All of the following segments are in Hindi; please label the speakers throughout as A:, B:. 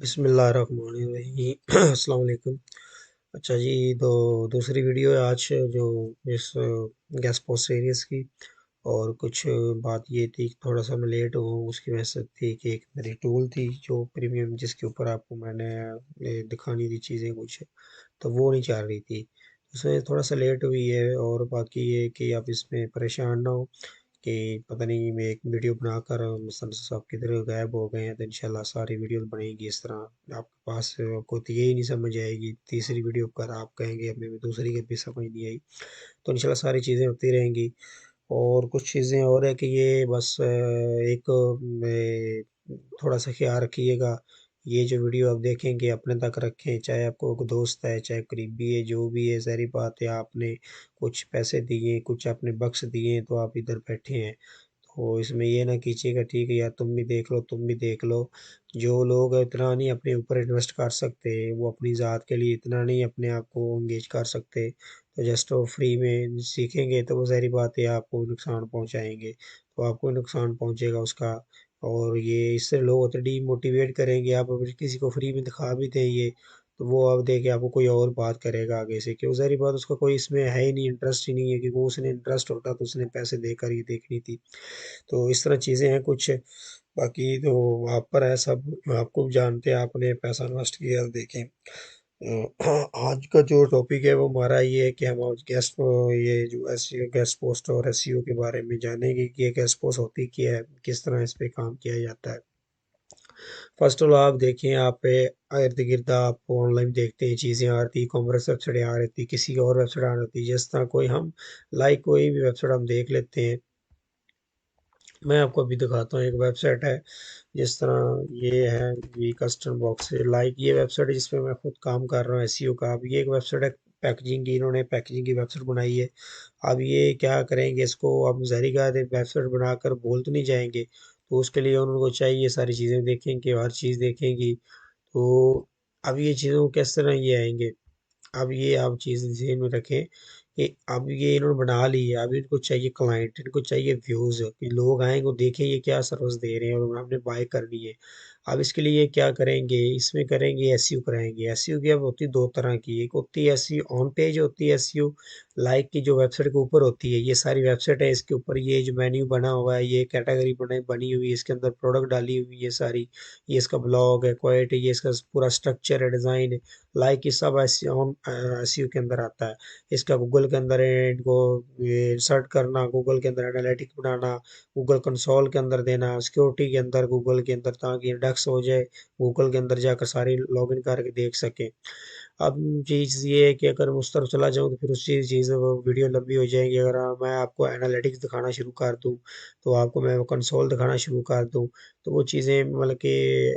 A: बिस्मिल्लाहिर्रहमानिर्रहीम अस्सलाम वालेकुम। अच्छा जी, तो दूसरी वीडियो है आज जो इस गैस पोस्ट सीरीज़ की। और कुछ बात ये थी कि थोड़ा सा मैं लेट हूँ, उसकी वजह से थी कि एक मेरी टूल थी जो प्रीमियम, जिसके ऊपर आपको मैंने दिखानी थी चीज़ें कुछ, तो वो नहीं चल रही थी। उसमें थोड़ा सा लेट हुई है। और बाकी ये कि आप इसमें परेशान ना हो कि पता नहीं मैं एक वीडियो बनाकर मसलन सब किधर गायब हो गए हैं, तो इंशाल्लाह सारी वीडियो बनेगी इस तरह आपके पास को तो यही नहीं समझ आएगी। तीसरी वीडियो पर आप कहेंगे हमें भी दूसरी की भी समझ नहीं आई, तो इंशाल्लाह सारी चीज़ें होती रहेंगी। और कुछ चीज़ें और है कि ये बस एक थोड़ा सा ख्याल रखिएगा। ये जो वीडियो आप देखेंगे अपने तक रखें, चाहे आपको कोई दोस्त है, चाहे करीबी है, जो भी है, ज़ाहिर बात है आपने कुछ पैसे दिए, कुछ आपने बख्श दिए, तो आप इधर बैठे हैं। तो इसमें ये ना कीजिएगा ठीक है यार तुम भी देख लो, तुम भी देख लो। जो लोग इतना नहीं अपने ऊपर इन्वेस्ट कर सकते, वो अपनी ज़ात के लिए इतना नहीं अपने आप को एंगेज कर सकते, तो जस्ट वो फ्री में सीखेंगे तो वो ज़ाहिर बात है आपको नुकसान पहुंचाएंगे, तो आपको नुकसान पहुंचेगा उसका। और ये इससे लोग होते डीमोटिवेट करेंगे। आप अगर किसी को फ्री में दिखा भी दें ये, तो वो अब देखे आपको कोई और बात करेगा आगे से, क्यों ज़ाहिर बात उसका कोई इसमें है ही नहीं, इंटरेस्ट ही नहीं है। क्योंकि वो उसने इंटरेस्ट होता तो उसने पैसे देकर ही देखनी थी। तो इस तरह चीज़ें हैं कुछ। बाकी तो आप पर है सब, आपको भी जानते हैं, आपने पैसा इन्वेस्ट किया, देखें। आज का जो टॉपिक है वो हमारा ये है कि हम आज गेस्ट ये जो एसईओ गेस्ट पोस्ट और एसईओ के बारे में जानेंगे कि ये गेस्ट पोस्ट होती क्या है, किस तरह इस पे काम किया जाता है। फर्स्ट ऑफ ऑल आप देखें, आप पे इर्द गिर्द आप ऑनलाइन देखते हैं चीज़ें आ रही, कॉमर्स वेबसाइट आ रही थी, किसी और वेबसाइट आ रही थी, जिस तरह कोई हम लाइक कोई भी वेबसाइट हम देख लेते हैं। मैं आपको अभी दिखाता हूँ, एक वेबसाइट है जिस तरह ये है, वी कस्टम बॉक्स है, लाइक ये वेबसाइट है जिसपे मैं खुद काम कर रहा हूँ एसईओ का। अब ये एक वेबसाइट है पैकेजिंग की, इन्होंने पैकेजिंग की वेबसाइट बनाई है। अब ये क्या करेंगे, इसको अब ज़ाहिर बात है वेबसाइट बनाकर बोल तो नहीं जाएंगे, तो उसके लिए उनको चाहिए सारी चीज़ें देखेंगे, हर चीज़ देखेंगी। तो अब ये चीज़ों किस तरह ये आएंगे, अब ये आप चीज़ ज़हन में रखें कि अब ये इन्होंने बना ली है, अब इनको चाहिए क्लाइंट, इनको चाहिए व्यूज़ कि लोग आएंगे वो देखें ये क्या सर्विस दे रहे हैं और हमने बाय करनी है। अब इसके लिए क्या करेंगे, इसमें करेंगे एसईओ कराएंगे। एसईओ की अब होती है दो तरह की, एक होती है एसईओ ऑन पेज, होती है एसईओ लाइक की, जो वेबसाइट के ऊपर होती है। ये सारी वेबसाइट है, इसके ऊपर ये जो मेन्यू बना हुआ है, ये कैटेगरी बनी हुई है, इसके अंदर प्रोडक्ट डाली हुई है सारी, ये इसका ब्लॉग है, क्वालिटी, ये इसका पूरा स्ट्रक्चर है, डिज़ाइन है। लाइक ये सब एसईओ के अंदर आता है। इसका गूगल के अंदर है, इनको ये सर्च करना, गूगल के अंदर एनालिटिक बनाना, गूगल कंसोल के अंदर देना, सिक्योरिटी के अंदर गूगल के अंदर, ताकि इंडेक्स हो जाए, गूगल के अंदर जाकर सारी लॉगिन करके देख सकें। अब चीज़ ये है कि अगर मैं उस तरफ चला जाऊँ तो फिर उसी चीज़ वो वीडियो लंबी हो जाएगी। अगर मैं आपको एनालिटिक्स दिखाना शुरू कर दूँ, तो आपको मैं वो कंसोल दिखाना शुरू कर दूँ, तो वो चीज़ें मतलब कि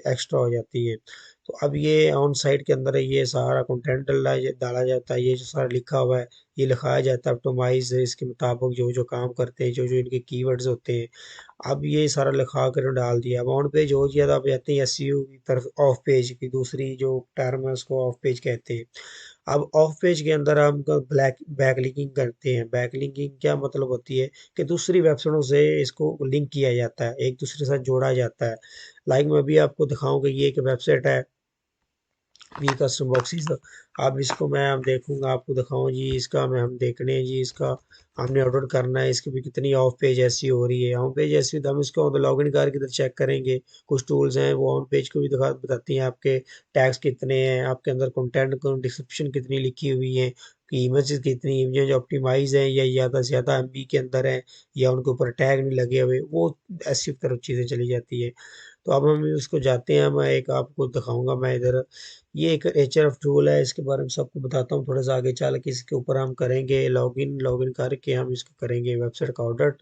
A: एक्स्ट्रा हो जाती हैं। तो अब ये ऑन साइट के अंदर ये सारा कंटेंट डाला जाता है, ये जो सारा लिखा हुआ है ये लिखाया जाता है, ऑप्टिमाइज इसके मुताबिक जो जो काम करते हैं, जो जो इनके कीवर्ड्स होते हैं। अब ये सारा लिखा कर डाल दिया। अब ऑन पेज हो गया, तो अब जाते हैं एसईओ की तरफ, ऑफ पेज की दूसरी जो टर्म है उसको ऑफ पेज कहते हैं। अब ऑफ पेज के अंदर हम ब्लैक बैकलिंकिंग करते हैं। बैकलिंकिंग क्या मतलब होती है कि दूसरी वेबसाइटों से इसको लिंक किया जाता है, एक दूसरे के साथ जोड़ा जाता है। लाइक मैं अभी आपको दिखाऊंगा, ये एक वेबसाइट है वी कस्टम बॉक्सेस। अब इसको मैं अब देखूंगा, आपको दिखाऊं जी, इसका मैं हम देखने हैं जी, इसका हमने ऑर्डर करना है, इसकी भी कितनी ऑफ पेज ऐसी हो रही है। ऑन पेज ऐसी तो हम इसको लॉग इन करके इधर चेक करेंगे। कुछ टूल्स हैं वो ऑन पेज को भी बताती हैं आपके टैग्स कितने हैं, आपके अंदर कंटेंट डिस्क्रिप्शन कितनी लिखी हुई है, कि इमेजेस कितनी इमेज ऑप्टिमाइज हैं या ज़्यादा से ज़्यादा एमबी के अंदर है, या उनके ऊपर टैग नहीं लगे हुए, वो ऐसी तरफ चीज़ें चली जाती है। तो अब हम उसको जाते हैं, मैं एक आपको दिखाऊंगा मैं इधर। ये एक एचआरएफ टूल है, इसके बारे में सबको बताता हूँ थोड़ा सा आगे चल के। इसके ऊपर हम करेंगे लॉगिन करके हम इसको करेंगे वेबसाइट का ऑर्डर।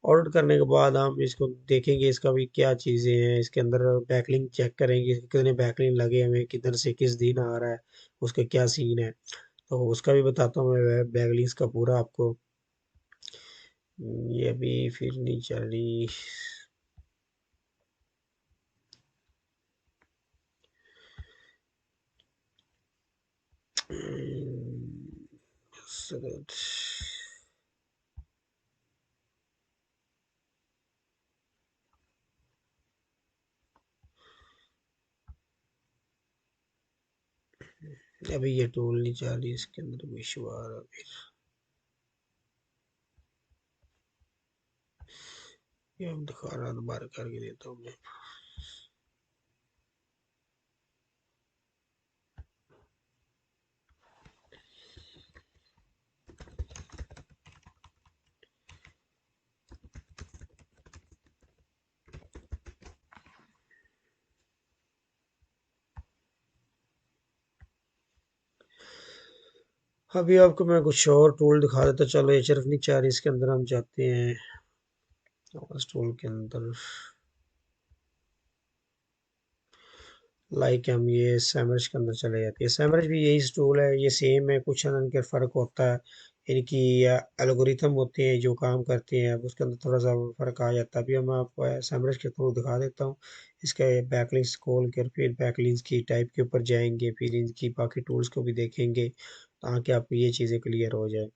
A: ऑर्डर करने के बाद हम इसको देखेंगे, इसका भी क्या चीज़ें हैं इसके अंदर। बैकलिंक चेक करेंगे कितने बैकलिंक लगे हमें, किधर से किस दिन आ रहा है, उसका क्या सीन है, तो उसका भी बताता हूँ मैं बैकलिंक्स का पूरा आपको। ये अभी फिर नहीं चल रही। सेकंड। अभी ये टूल नहीं जा रही, इसके अंदर भी इशू आ रहा है। ये अब दिखा रहा, दोबारा करके देता हूँ मैं। अभी आपको मैं कुछ और टूल दिखा देता, चलो ये सिर्फ नहीं चाह रही, इसके अंदर हम जाते हैं उस टूल के अंदर। लाइक हम ये सैमरज के अंदर चले जाते हैं। सैमरज भी यही टूल है, ये सेम है, कुछ ना इनके फ़र्क होता है। इनकी एल्गोरिथम होते हैं जो काम करते हैं, अब उसके अंदर थोड़ा सा फ़र्क आ जाता है। अभी मैं आपको सैमरज के थ्रू दिखा देता हूँ। इसके बैकलिंक्स खोल कर फिर बैकलिंक्स की टाइप के ऊपर जाएंगे, फिर इनकी बाकी टूल्स को भी देखेंगे ताकि आपको ये चीज़ें क्लियर हो जाए।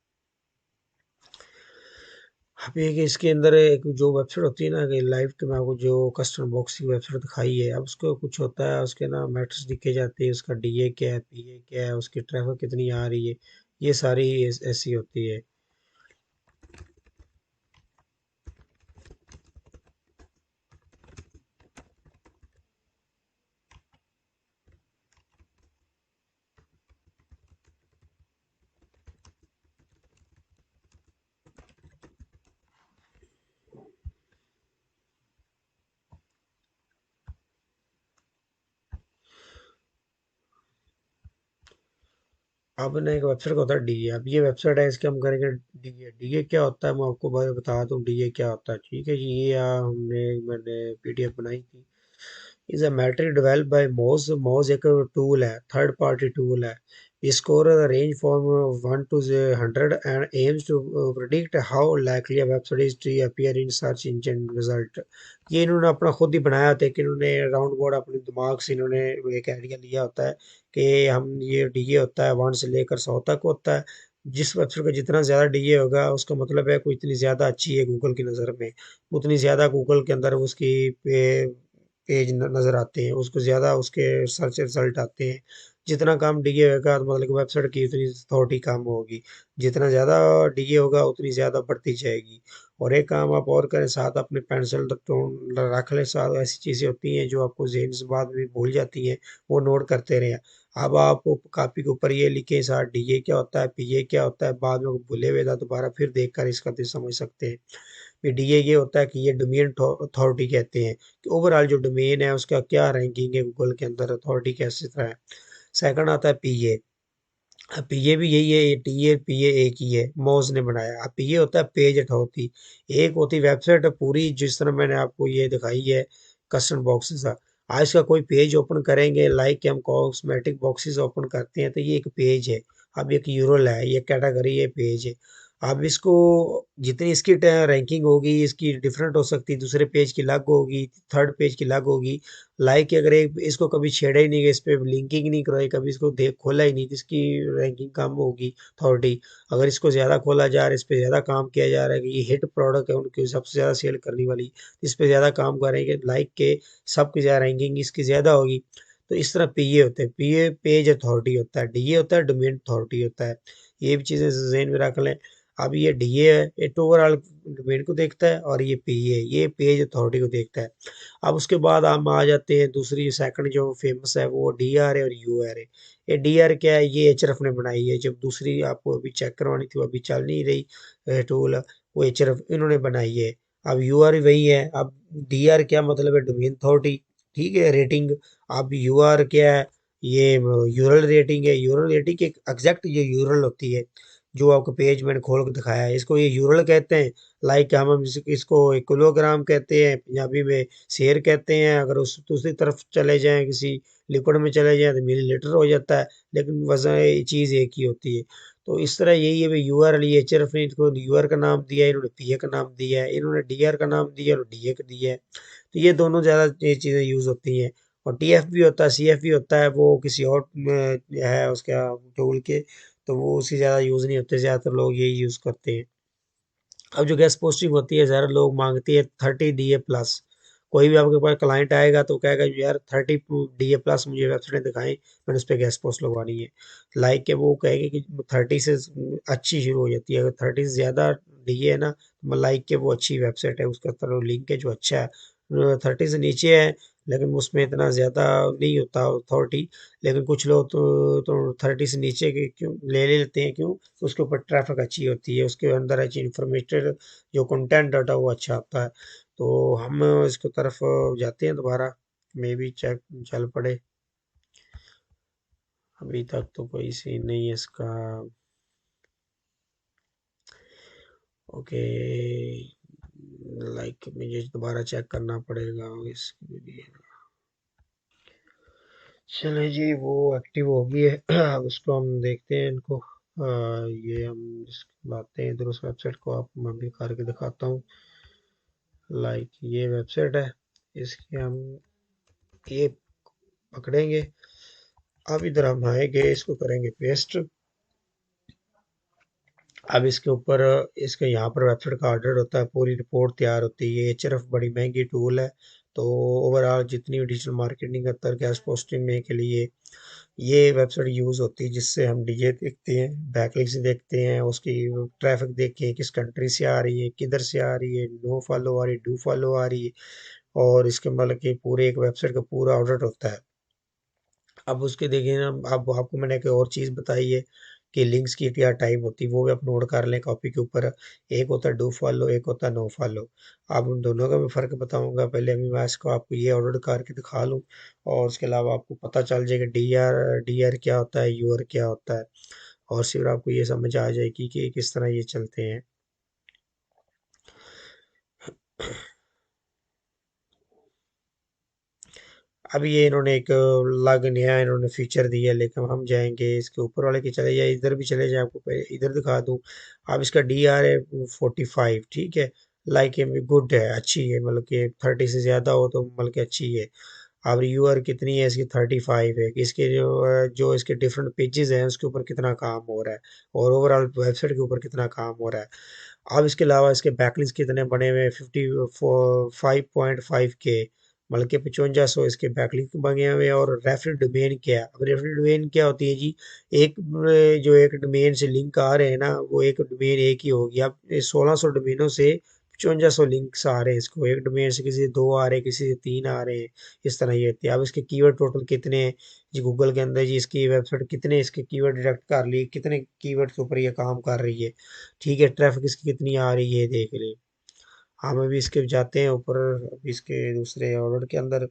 A: अब ये कि इसके अंदर एक जो वेबसाइट होती है ना, कि लाइव के मैं आपको जो कस्टमर बॉक्स की वेबसाइट दिखाई है, अब उसको कुछ होता है, उसके ना मैट्रिक्स दिखे जाते हैं, उसका डीए क्या है, पीए क्या है, उसकी ट्रैफिक कितनी आ रही है, ये सारी ऐसी होती है। अब ना एक वेबसाइट का होता है डीए। अब ये वेबसाइट है, इसके हम करेंगे डीए। डीए क्या होता है मैं आपको बता दूं, डीए क्या होता है, ठीक है जी। ये मैंने पीडीएफ बनाई थी। Is a metric developed by Moz. Moz एक टूल है, थर्ड पार्टी टूल है। Score range from 1 to 100 and aims to predict how likely a website is to appear in search engine result. ये इन्होंने अपना खुद ही बनाया था कि इन्होंने राउंड बोर्ड अपने दिमाग से इन्होंने एक आइडिया लिया होता है कि हम ये डीए होता है 1 से लेकर 100 तक होता है। जिस वेबसाइट का जितना ज़्यादा डीए होगा उसका मतलब है कोई इतनी ज़्यादा अच्छी है गूगल की नज़र में, उतनी ज़्यादा गूगल के अंदर उसकी पेज नज़र आते हैं, उसको ज़्यादा उसके सर्च रिजल्ट आते हैं। जितना कम डीए होगा तो मतलब कि वेबसाइट की उतनी अथॉरिटी कम होगी, जितना ज़्यादा डीए होगा उतनी ज़्यादा बढ़ती जाएगी। और एक काम आप और करें, साथ अपने पेंसिल तो रख लें, साथ ऐसी चीज़ें होती हैं जो आपको ज़हन से बाद में भूल जाती हैं, वो नोट करते रहें। अब आप कॉपी के ऊपर ये लिखें, साथ डीए क्या होता है, पीए क्या होता है, बाद में भूले हुए था दोबारा फिर देख कर इसका तो समझ सकते हैं। फिर डीए ये होता है कि ये डोमेन अथॉरिटी कहते हैं कि ओवरऑल जो डोमेन है उसका क्या रैंकिंग है गूगल के अंदर, अथॉरिटी कैसे तरह है। सेकंड आता है पीए। अब पीए भी यही है, ये टीए पीए एक ही है, मौज ने बनाया। अब पीए होता है पेज अथॉरिटी। एक होती वेबसाइट पूरी, जिस तरह मैंने आपको ये दिखाई है कस्टम बॉक्सेस का। आज का कोई पेज ओपन करेंगे, लाइक कि हम कॉस्मेटिक बॉक्सेस ओपन करते हैं तो ये एक पेज है। अब एक यूरल है, ये कैटेगरी, ये पेज है। अब इसको जितनी इसकी रैंकिंग होगी, इसकी डिफरेंट हो सकती है, दूसरे पेज की अलग होगी, थर्ड पेज की अलग होगी। लाइक अगर एक इसको कभी छेड़ा ही नहीं गया, इस पे लिंकिंग नहीं कराई, कभी इसको देख खोला ही नहीं, तो इसकी रैंकिंग कम होगी अथॉरिटी। अगर इसको ज़्यादा खोला जा रहा है, इस पे ज़्यादा काम किया जा रहा है कि ये हिट प्रोडक्ट है, उनकी सबसे ज़्यादा सेल करने वाली, इस पे ज़्यादा काम करेंगे, लाइक के सबकी ज़्यादा रैंकिंग इसकी ज़्यादा होगी। तो इस तरह पीए होते हैं, पीए पेज अथॉरिटी होता है, डीए होता है डोमेन अथॉरिटी होता है। ये भी चीज़ें जहन में रख लें। अब ये डीए है, ये ओवरऑल डोमेन को देखता है, और ये पीए ये पेज अथॉरिटी को देखता है। अब उसके बाद हम आ जाते हैं दूसरी, सेकंड जो फेमस है वो डीआर है और यूआर है। ये डीआर क्या है, ये एचरएफ ने बनाई है। जब दूसरी आपको अभी चेक करवानी थी वो अभी चल नहीं रही टूल, वो एचरएफ इन्होंने बनाई है। अब यूआर वही है। अब डीआर क्या मतलब है, डोमेन अथॉरिटी, ठीक है, रेटिंग। अब यूआर क्या है, ये यूरल रेटिंग है। यूरल रेटिंग एक एग्जैक्ट ये यूरल होती है जो आपको पेज मैंने खोल के दिखाया है, इसको ये यूरल कहते हैं। लाइक हम इसको एक किलोग्राम कहते हैं पंजाबी में, शेर कहते हैं। अगर उस दूसरी तरफ चले जाएं, किसी लिक्विड में चले जाएं तो मिलीलीटर हो जाता है, लेकिन वजन चीज़ एक ही होती है। तो इस तरह यही है भाई, यूआर लिए एचआरएफ ने इसको यूआर का नाम दिया है, इन्होंने पीए का नाम दिया है, इन्होंने डीआर का नाम दिया और डीए का दिया है। तो ये दोनों ज़्यादा ये चीज़ें यूज़ होती हैं। और टीएफ भी होता है, सीएफ भी होता है, वो किसी और है उसका टूल के, तो वो उसकी ज़्यादा यूज़ नहीं होते, ज़्यादातर लोग यही यूज़ करते हैं। अब जो गैस पोस्टिंग होती है, ज़्यादा लोग मांगती है 30 डीए प्लस। कोई भी आपके पास क्लाइंट आएगा तो कहेगा यार 30 DA+ मुझे वेबसाइट दिखाएं, मैंने उस पर गेस्ट पोस्ट लगवानी है। लाइक के वो कहेंगे कि 30 से अच्छी शुरू हो जाती है, अगर 30 से ज़्यादा DA है ना तो लाइक के वो अच्छी वेबसाइट है, उसका तरह लिंक है जो अच्छा है। 30 से नीचे है लेकिन उसमें इतना ज़्यादा नहीं होता अथॉरिटी, लेकिन कुछ लोग तो 30 से नीचे के क्यों ले लेते हैं, क्यों? उसके ऊपर ट्रैफिक अच्छी होती है, उसके अंदर अच्छी इंफॉर्मेटिव जो कंटेंट डाटा वो अच्छा होता है। तो हम इसकी तरफ जाते हैं दोबारा, मे बी चेक चल पड़े। अभी तक तो कोई सीन नहीं है इसका। ओके, लाइक मुझे दोबारा चेक करना पड़ेगा इसके लिए। चले जी, वो एक्टिव हो गई है। अब उसको हम देखते हैं इनको। ये हम लाते हैं इधर उस वेबसाइट को, आप मैं भी करके दिखाता हूँ। लाइक ये वेबसाइट है, इसके हम ये पकड़ेंगे। अब इधर हम आएंगे, इसको करेंगे पेस्ट। अब इसके ऊपर इसके यहाँ पर वेबसाइट का ऑर्डर होता है, पूरी रिपोर्ट तैयार होती है। ये एचआरएफ बड़ी महंगी टूल है, तो ओवरऑल जितनी भी डिजिटल मार्केटिंग करता है गैस पोस्टिंग में के लिए ये वेबसाइट यूज़ होती है, जिससे हम डीजे देखते हैं, बैकलिंक्स देखते हैं, उसकी ट्रैफिक देखें किस कंट्री से आ रही है, किधर से आ रही है, नो फॉलो आ रही है, डू फॉलो आ रही है। और इसके मतलब कि पूरे एक वेबसाइट का पूरा ऑडिट होता है। अब उसके देखिए ना, अब आपको मैंने एक और चीज़ बताई है कि लिंक्स की क्या टाइप होती है, वो भी आप नोट कर लें कॉपी के ऊपर। एक होता है डू फॉलो, एक होता है नो फॉलो। अब उन दोनों का मैं फ़र्क बताऊंगा, पहले अभी मैं इसको आपको ये ऑर्डर करके दिखा लूँ, और उसके अलावा आपको पता चल जाएगा डी आर क्या होता है, यू आर क्या होता है, और फिर आपको ये समझ आ जाएगी कि किस तरह ये चलते हैं। अब ये इन्होंने एक अलग नया इन्होंने फीचर दिया है, लेकिन हम जाएंगे इसके ऊपर वाले के चले जाए, इधर भी चले जाए, आपको पहले इधर दिखा दूं। अब इसका DR है 45, ठीक है। लाइक ये गुड है, अच्छी है, मतलब कि 30 से ज़्यादा हो तो मतलब कि अच्छी है। अब UR कितनी है इसकी? 35 है। इसके जो इसके डिफरेंट पेजेस हैं उसके ऊपर कितना काम हो रहा है, और ओवरऑल वेबसाइट के ऊपर कितना काम हो रहा है। अब इसके अलावा इसके बैकलिंक्स कितने बने हुए हैं? 5.5K, मतलब कि 5500 इसके बैकलिंक बने हुए हैं। और रेफरल डोमेन क्या है? अब रेफरल डोमेन क्या होती है जी? एक जो एक डोमेन से लिंक आ रहे हैं ना, वो एक डोमेन एक ही होगी। अब 1600 डोमेनों से 5500 लिंक्स आ रहे हैं इसको, एक डोमेन से किसी से 2 आ रहे हैं, किसी से 3 आ रहे हैं। इस तरह ये होती है। अब इसके कीवर्ड टोटल कितने हैं जी गूगल के अंदर? जी इसकी वेबसाइट कितने इसके कीवर्ड डिटेक्ट कर लिए, कितने कीवर्ड के ऊपर ये काम कर रही है, ठीक है। ट्रैफिक इसकी कितनी आ रही है देख ले। हम अभी इसके जाते हैं ऊपर, अभी इसके दूसरे ऑर्डर के अंदर।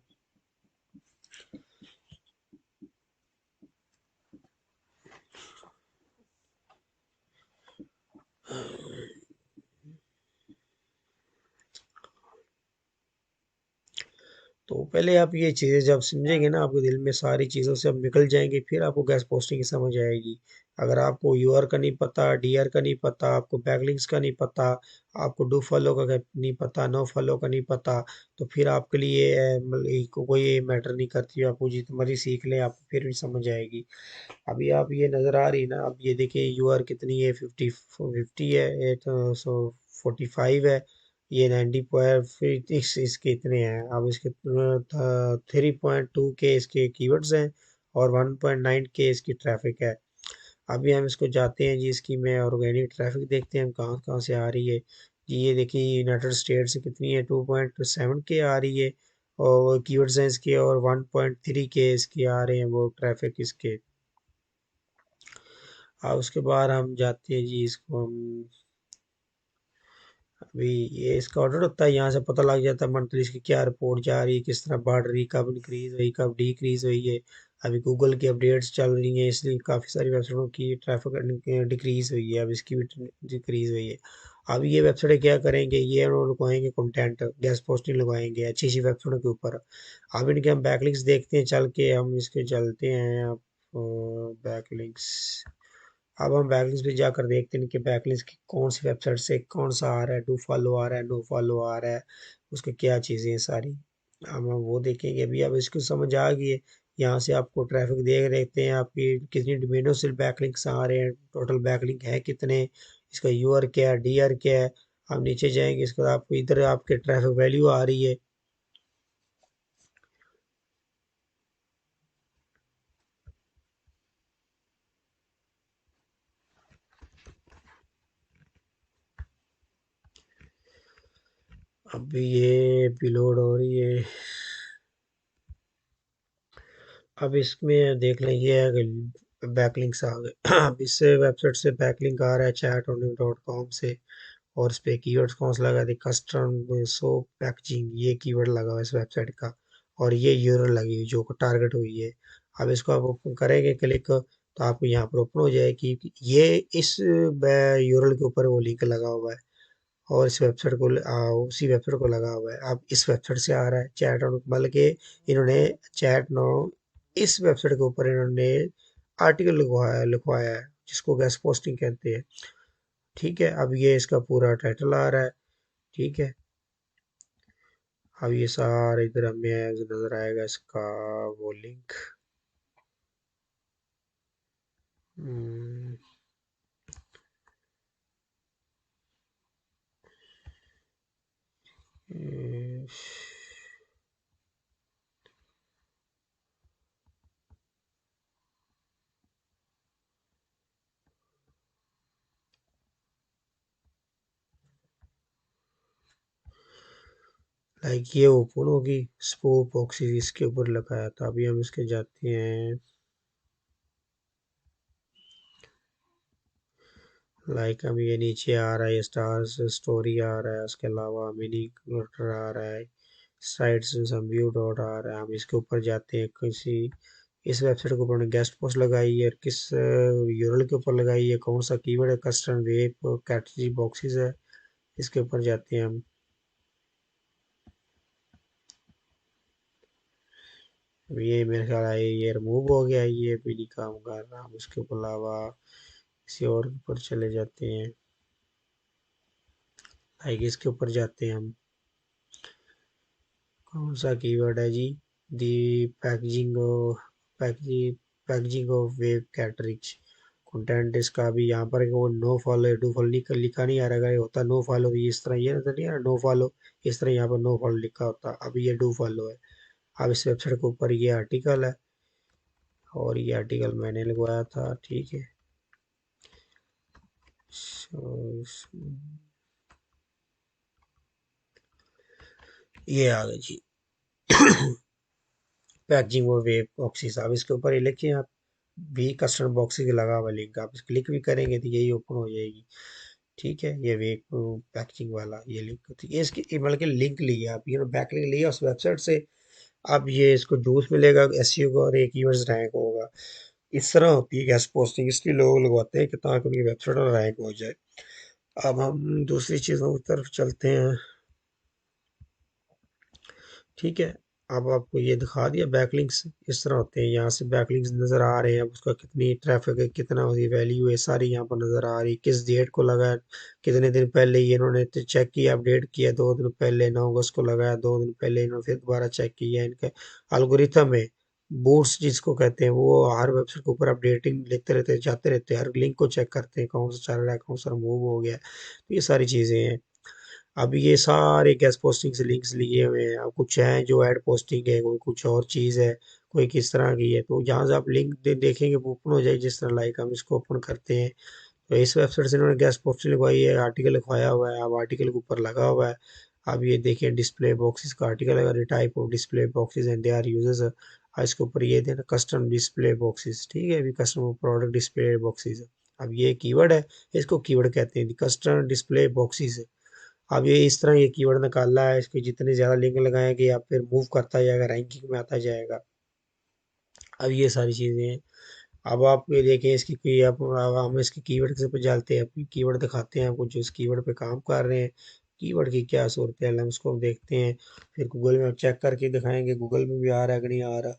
A: तो पहले आप ये चीज़ें जब समझेंगे ना, आपके दिल में सारी चीज़ों से अब निकल जाएंगी, फिर आपको गैस पोस्टिंग की समझ आएगी। अगर आपको UR का नहीं पता, DR का नहीं पता, आपको बैकलिंक्स का नहीं पता, आपको डू फॉलो का नहीं पता, नो फॉलो का नहीं पता, तो फिर आपके लिए मतलब कोई मैटर नहीं करती। आपको जितनी मर्जी सीख लें, आपको फिर भी समझ आएगी। अभी आप ये नज़र आ रही ना, अब ये देखिए UR कितनी है? 50 है, ये तो 45 है, ये 90 इसके इतने हैं। अब इसके 3.2 के इसके कीवर्ड्स हैं, और 1.9 के इसकी ट्रैफिक है। अभी हम इसको जाते हैं जी, इसकी मैं ऑर्गेनिक ट्रैफिक देखते हैं हम कहाँ कहाँ से आ रही है। जी ये देखिए यूनाइटेड स्टेट से कितनी है? 2.7 के आ रही है, और कीवर्ड्स हैं इसके, और 1.3 के इसके आ रहे हैं वो ट्रैफिक इसके। उसके बाद हम जाते हैं जी, इसको हम अभी ये इसका ऑर्डर होता है, यहाँ से पता लग जाता है मंथली इसकी क्या रिपोर्ट जा रही है, किस तरह बढ़ रही, कब इंक्रीज हुई, कब डिक्रीज हुई है। अभी गूगल की अपडेट्स चल रही हैं, इसलिए काफ़ी सारी वेबसाइटों की ट्रैफिक डिक्रीज हुई है, अब इसकी भी डिक्रीज हुई है। अब ये वेबसाइटें क्या करेंगे? ये उन्होंने लगवाएंगे कंटेंट, गेस्ट पोस्टिंग लगवाएंगे अच्छी अच्छी वेबसाइटों के ऊपर। अब इनके हम बैकलिंक्स देखते हैं, चल के हम इसके चलते हैं अब बैकलिंक्स। अब हम बैकलिंक्स पे जाकर देखते हैं कि बैकलिंक्स की कौन सी वेबसाइट से कौन सा आ रहा है, डू फॉलो आ रहा है, नो फॉलो आ रहा है, उसकी क्या चीज़ें हैं सारी। अब हम वो देखेंगे। अभी अब इसको समझ आ गई है। यहाँ से आपको ट्रैफिक देख रहते हैं, आपकी कितनी डोमेनों से बैकलिंक्स आ रहे हैं, टोटल बैकलिंक है कितने, इसका UR क्या है, DR क्या है। हम नीचे जाएंगे, इसके बाद आपको इधर आपके ट्रैफिक वैल्यू आ रही है। अब ये अपलोड हो रही है। अब इसमें देख लें, ये है कि बैकलिंक्स आ गए। अब इससे वेबसाइट से बैकलिंक आ रहा है chat.com से, और इस पे कीवर्ड्स कौन सा लगा थे, कस्टम सो पैकेजिंग, ये कीवर्ड लगा हुआ है इस वेबसाइट का, और ये यूआरएल लगी हुई जो टारगेट हुई है। अब इसको आप ओपन करेंगे क्लिक, तो आपको यहाँ पर ओपन हो जाएगी कि ये इस यूआरएल के ऊपर वो लिंक लगा हुआ है, और इस वेबसाइट को उसी वेबसाइट को लगा हुआ है। अब इस वेबसाइट से आ रहा है चैट, बल्कि इन्होंने चैट नो इस वेबसाइट के ऊपर इन्होंने आर्टिकल लिखवाया है, जिसको गेस्ट पोस्टिंग कहते हैं। ठीक है, अब ये इसका पूरा टाइटल आ रहा है। ठीक है, अब ये सारा इधर हमें नजर आएगा इसका वो लिंक। लाइक ये ओपन होगी, स्पोक बॉक्स इसके ऊपर लगाया था। अभी हम इसके जाते हैं, लाइक अभी ये नीचे आ रहा है, स्टार्स स्टोरी आ रहा है, उसके अलावा मिनी क्लटर आ रहा है, साइट्स व्यू डॉट आ रहा है। हम इसके ऊपर जाते हैं, किसी इस वेबसाइट के ऊपर उन्होंने गेस्ट पोस्ट लगाई है, और किस यूरल के ऊपर लगाई है, कौन सा कीवर्ड है, कस्टम वेब कैटेगरी बॉक्सेस है, इसके ऊपर जाते हैं हम। ये मेरे ख्याल है ये रिमूव हो गया है, ये भी नहीं काम कर रहा। हम इसके अलावा किसी और के ऊपर चले जाते हैं, लाइक इसके ऊपर जाते हैं हम, कौन सा कीवर्ड है जी, the packaging packaging packaging of web cartridge content. इसका भी यहाँ पर वो नो फॉलो डू फॉलो लिखा नहीं आ रहा। अगर ये होता नो फॉलो तो ये इस तरह ये नजर नहीं आ रहा नो फॉलो, इस तरह यहाँ पर नो फॉलो लिखा होता। अभी ये डू फॉलो है। अब इस वेबसाइट के ऊपर ये आर्टिकल है, और ये आर्टिकल मैंने लगवाया था। ठीक है, so, ये आ गई जी पैकेजिंग और वेब बॉक्सेस। आप इसके ऊपर ये लिखिए, आप भी कस्टमर बॉक्सेस लगा हुआ लिंक, आप इस क्लिक भी करेंगे तो यही ओपन हो जाएगी। ठीक है, ये वेब पैकेजिंग वाला ये लिंक, ठीक है, इसकी बल्कि लिंक लिया आप, ये बैक लिंक लिया उस वेबसाइट से। अब ये इसको जूस मिलेगा एसईओ का, और एक कीवर्ड्स रैंक होगा। इस तरह होती है गेस्ट पोस्टिंग, इसलिए लोग लगवाते हैं कि ताकि उनकी वेबसाइट में रैंक हो जाए। अब हम दूसरी चीज़ों की तरफ चलते हैं। ठीक है, अब आपको ये दिखा दिया बैकलिंक्स इस तरह होते हैं। यहाँ से बैकलिंक्स नज़र आ रहे हैं, उसका कितनी ट्रैफिक है, कितना उसकी वैल्यू है, सारी यहाँ पर नज़र आ रही, किस डेट को लगा है, कितने दिन पहले ये इन्होंने चेक किया, अपडेट किया 2 दिन पहले, 9 अगस्त को लगाया, 2 दिन पहले इन्होंने फिर दोबारा चेक किया। इनका एल्गोरिथम है, बूट्स जिसको कहते हैं, वो हर वेबसाइट के ऊपर अपडेटिंग लिखते रहते हैं, जाते रहते हैं, हर लिंक को चेक करते हैं कौन सा चल रहा है, कौन सा रिमूव हो गया है। तो ये सारी चीज़ें हैं। अब ये सारे गेस्ट पोस्टिंग से लिंक्स लिए हुए हैं। अब कुछ हैं जो ऐड पोस्टिंग है, कोई कुछ और चीज़ है, कोई किस तरह की है। तो जहाँ से आप लिंक देखेंगे वो ओपन हो जाए, जिस तरह लाइक हम इसको ओपन करते हैं, तो इस वेबसाइट से इन्होंने गेस्ट पोस्टिंग लिखवाई है, आर्टिकल लिखवाया हुआ है। अब आर्टिकल के ऊपर लगा हुआ है। अब ये देखिए डिस्प्ले बॉक्सेस का आर्टिकल है, type of display boxes and they are users. इसके ऊपर ये देना कस्टम डिस्प्ले बॉक्सेस। ठीक है, अभी कस्टम प्रोडक्ट डिस्प्ले बॉक्सेस है। अब ये कीवर्ड है, इसको कीवर्ड कहते हैं कस्टम डिस्प्ले बॉक्सेस। अब ये इस तरह ये कीवर्ड निकाला है, इसके जितने ज़्यादा लिंक लगाएंगे या फिर मूव करता जाएगा, रैंकिंग में आता जाएगा। अब ये सारी चीज़ें हैं। अब आप ये देखें इसकी कोई अब हम इसके कीवर्ड से पे डालते हैं, कीवर्ड दिखाते हैं आपको जो इस कीवर्ड पे काम कर रहे हैं, कीवर्ड की क्या सूरत है, हम उसको देखते हैं। फिर गूगल में चेक करके दिखाएंगे गूगल में भी आ रहा है कि नहीं आ रहा।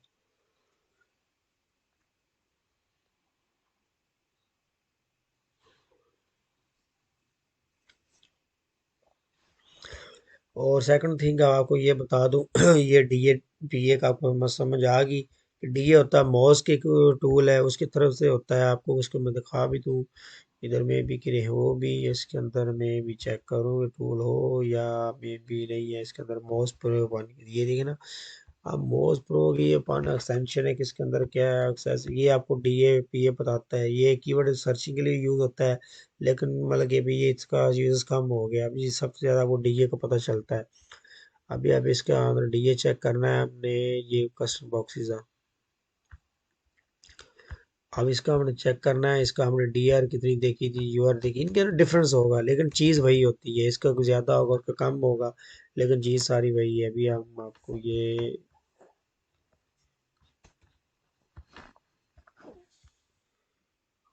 A: और सेकंड थिंग आपको ये बता दूं ये डीए डीए का आपको समझ आ गई। डीए होता है मॉस के टूल है, उसकी तरफ से होता है। आपको उसको मैं दिखा भी दूं, इधर में भी कि हो भी इसके अंदर में भी चेक करो टूल हो या मे भी नहीं है। इसके अंदर मॉस प्रो वन ये देखिए ना, अब मॉस प्रो की ये पाना एक्सटेंशन है, किसके अंदर क्या है एक्सेस, ये आपको डी ए पी ए बताता है। ये कीवर्ड सर्चिंग के लिए यूज होता है, लेकिन मतलब कि भी ये इसका यूज कम हो गया। अभी सबसे ज़्यादा वो डी ए को पता चलता है। अभी अब इसका डीए चेक करना है हमने, ये कस्टम बॉक्सेस है। अब इसका हमने चेक करना है, इसका हमने डीआर कितनी देखी थी, यूआर देखी, इनके अंदर डिफरेंस होगा लेकिन चीज़ वही होती है, इसका कुछ ज़्यादा होगा उसका कम होगा, लेकिन चीज़ सारी वही है। अभी हम आपको ये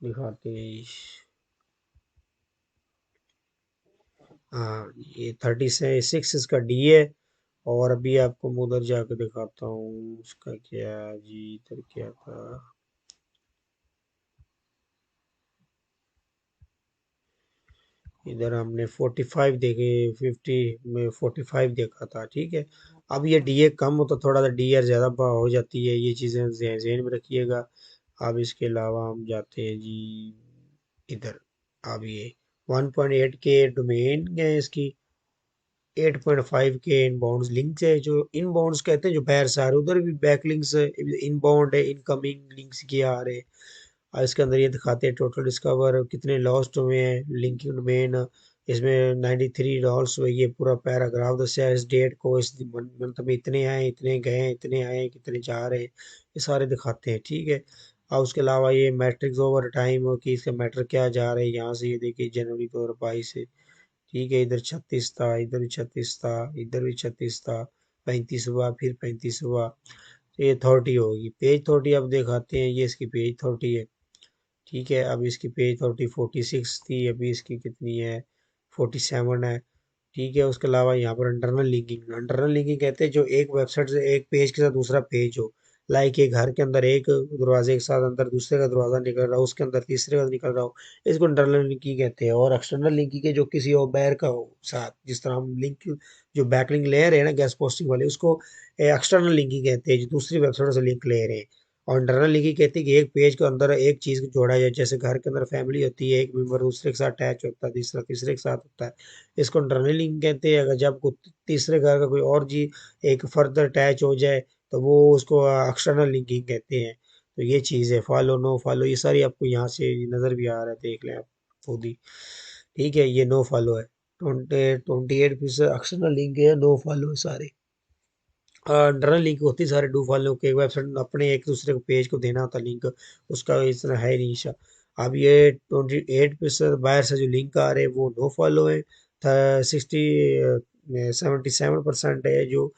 A: दिखाते हैं। हाँ, ये 36 इसका डी है। और अभी आपको मैं उधर जाकर दिखाता हूँ उसका क्या जी, इधर क्या था। इधर हमने 45 देखे, 50 में 45 देखा था, ठीक है। अब ये डीए कम हो तो थोड़ा सा डीआर ज़्यादा हो जाती है, ये चीज़ें ज़हन में रखिएगा। अब इसके अलावा हम जाते हैं जी इधर। अब ये 1.8 के डोमेन है इसकी, 8.5 के इनबाउंड लिंक्स है, जो इनबाउंड्स कहते हैं जो बाहर से आ रहे हैं, उधर भी बैक लिंक्स है, इनबाउंड है, इनकमिंग लिंक्स किए आ रहे हैं। और इसके अंदर ये दिखाते हैं टोटल डिस्कवर कितने लॉस्ट हुए हैं लिंकिंग डोमेन, इसमें 93 लॉस हुई, ये पूरा पैराग्राफ दस्या है, इस डेट को, इस मंथ में इतने आए, इतने गए, इतने आए, कितने जा रहे हैं, ये सारे दिखाते हैं, ठीक है। और उसके अलावा ये मैट्रिक्स ओवर टाइम कि इसका मैटर क्या जा रहा है, यहाँ से ये देखिए जनवरी 2022 से, ठीक है, इधर 36 था, इधर भी 36 था, इधर भी 36 था, 35 हुआ, फिर 35 हुआ, तो ये 30 होगी, पेज 30 अब दिखाते हैं, ये इसकी पेज 30 है, ठीक है। अब इसकी पेज 30 46 थी, अभी इसकी कितनी है, 47 है, ठीक है। उसके अलावा यहाँ पर इंटरनल लिंकिंग कहते हैं जो एक वेबसाइट से एक पेज के साथ दूसरा पेज हो, लाइक एक घर के अंदर एक दरवाजे के साथ अंदर दूसरे का दरवाजा निकल रहा हो, उसके अंदर तीसरे का निकल रहा हो, इसको इंटरनल लिंकिंग कहते हैं। और एक्सटर्नल लिंकिंग है जो किसी और बैर का हो साथ, जिस तरह हम लिंक, जो बैकलिंक ले रहे हैं ना गैस पोस्टिंग वाले, उसको एक्सटर्नल लिंकिंग कहते हैं, जो दूसरी वेबसाइट से लिंक ले रहे हैं। और इंटरनल लिंकिंग कहती है कि एक पेज के अंदर एक चीज़ को जोड़ा जाए, जैसे घर के अंदर फैमिली होती है, एक मेंबर दूसरे के साथ अटैच होता है, तीसरा तीसरे के साथ होता है, इसको इंटरनल लिंक कहते हैं। अगर जब तीसरे घर का कोई और जी एक फर्दर अटैच हो जाए तो वो उसको एक्सटर्नल लिंकिंग कहते हैं। तो ये चीज़ है, फॉलो नो फॉलो, ये सारी आपको यहाँ से नज़र भी आ रहा है, देख लें आप खुद ही, ठीक है। ये नो फॉलो है, 28% एक्सटर्नल लिंक है, नो फॉलो है सारे। इंटरनल लिंक होती है सारे डू फॉलो के, वेबसाइट अपने एक दूसरे को पेज को देना होता लिंक, उसका इतना है नहीं ईशा। अब ये 28% बाहर से जो लिंक आ रहे हैं वो नो फॉलो है, 77% है जो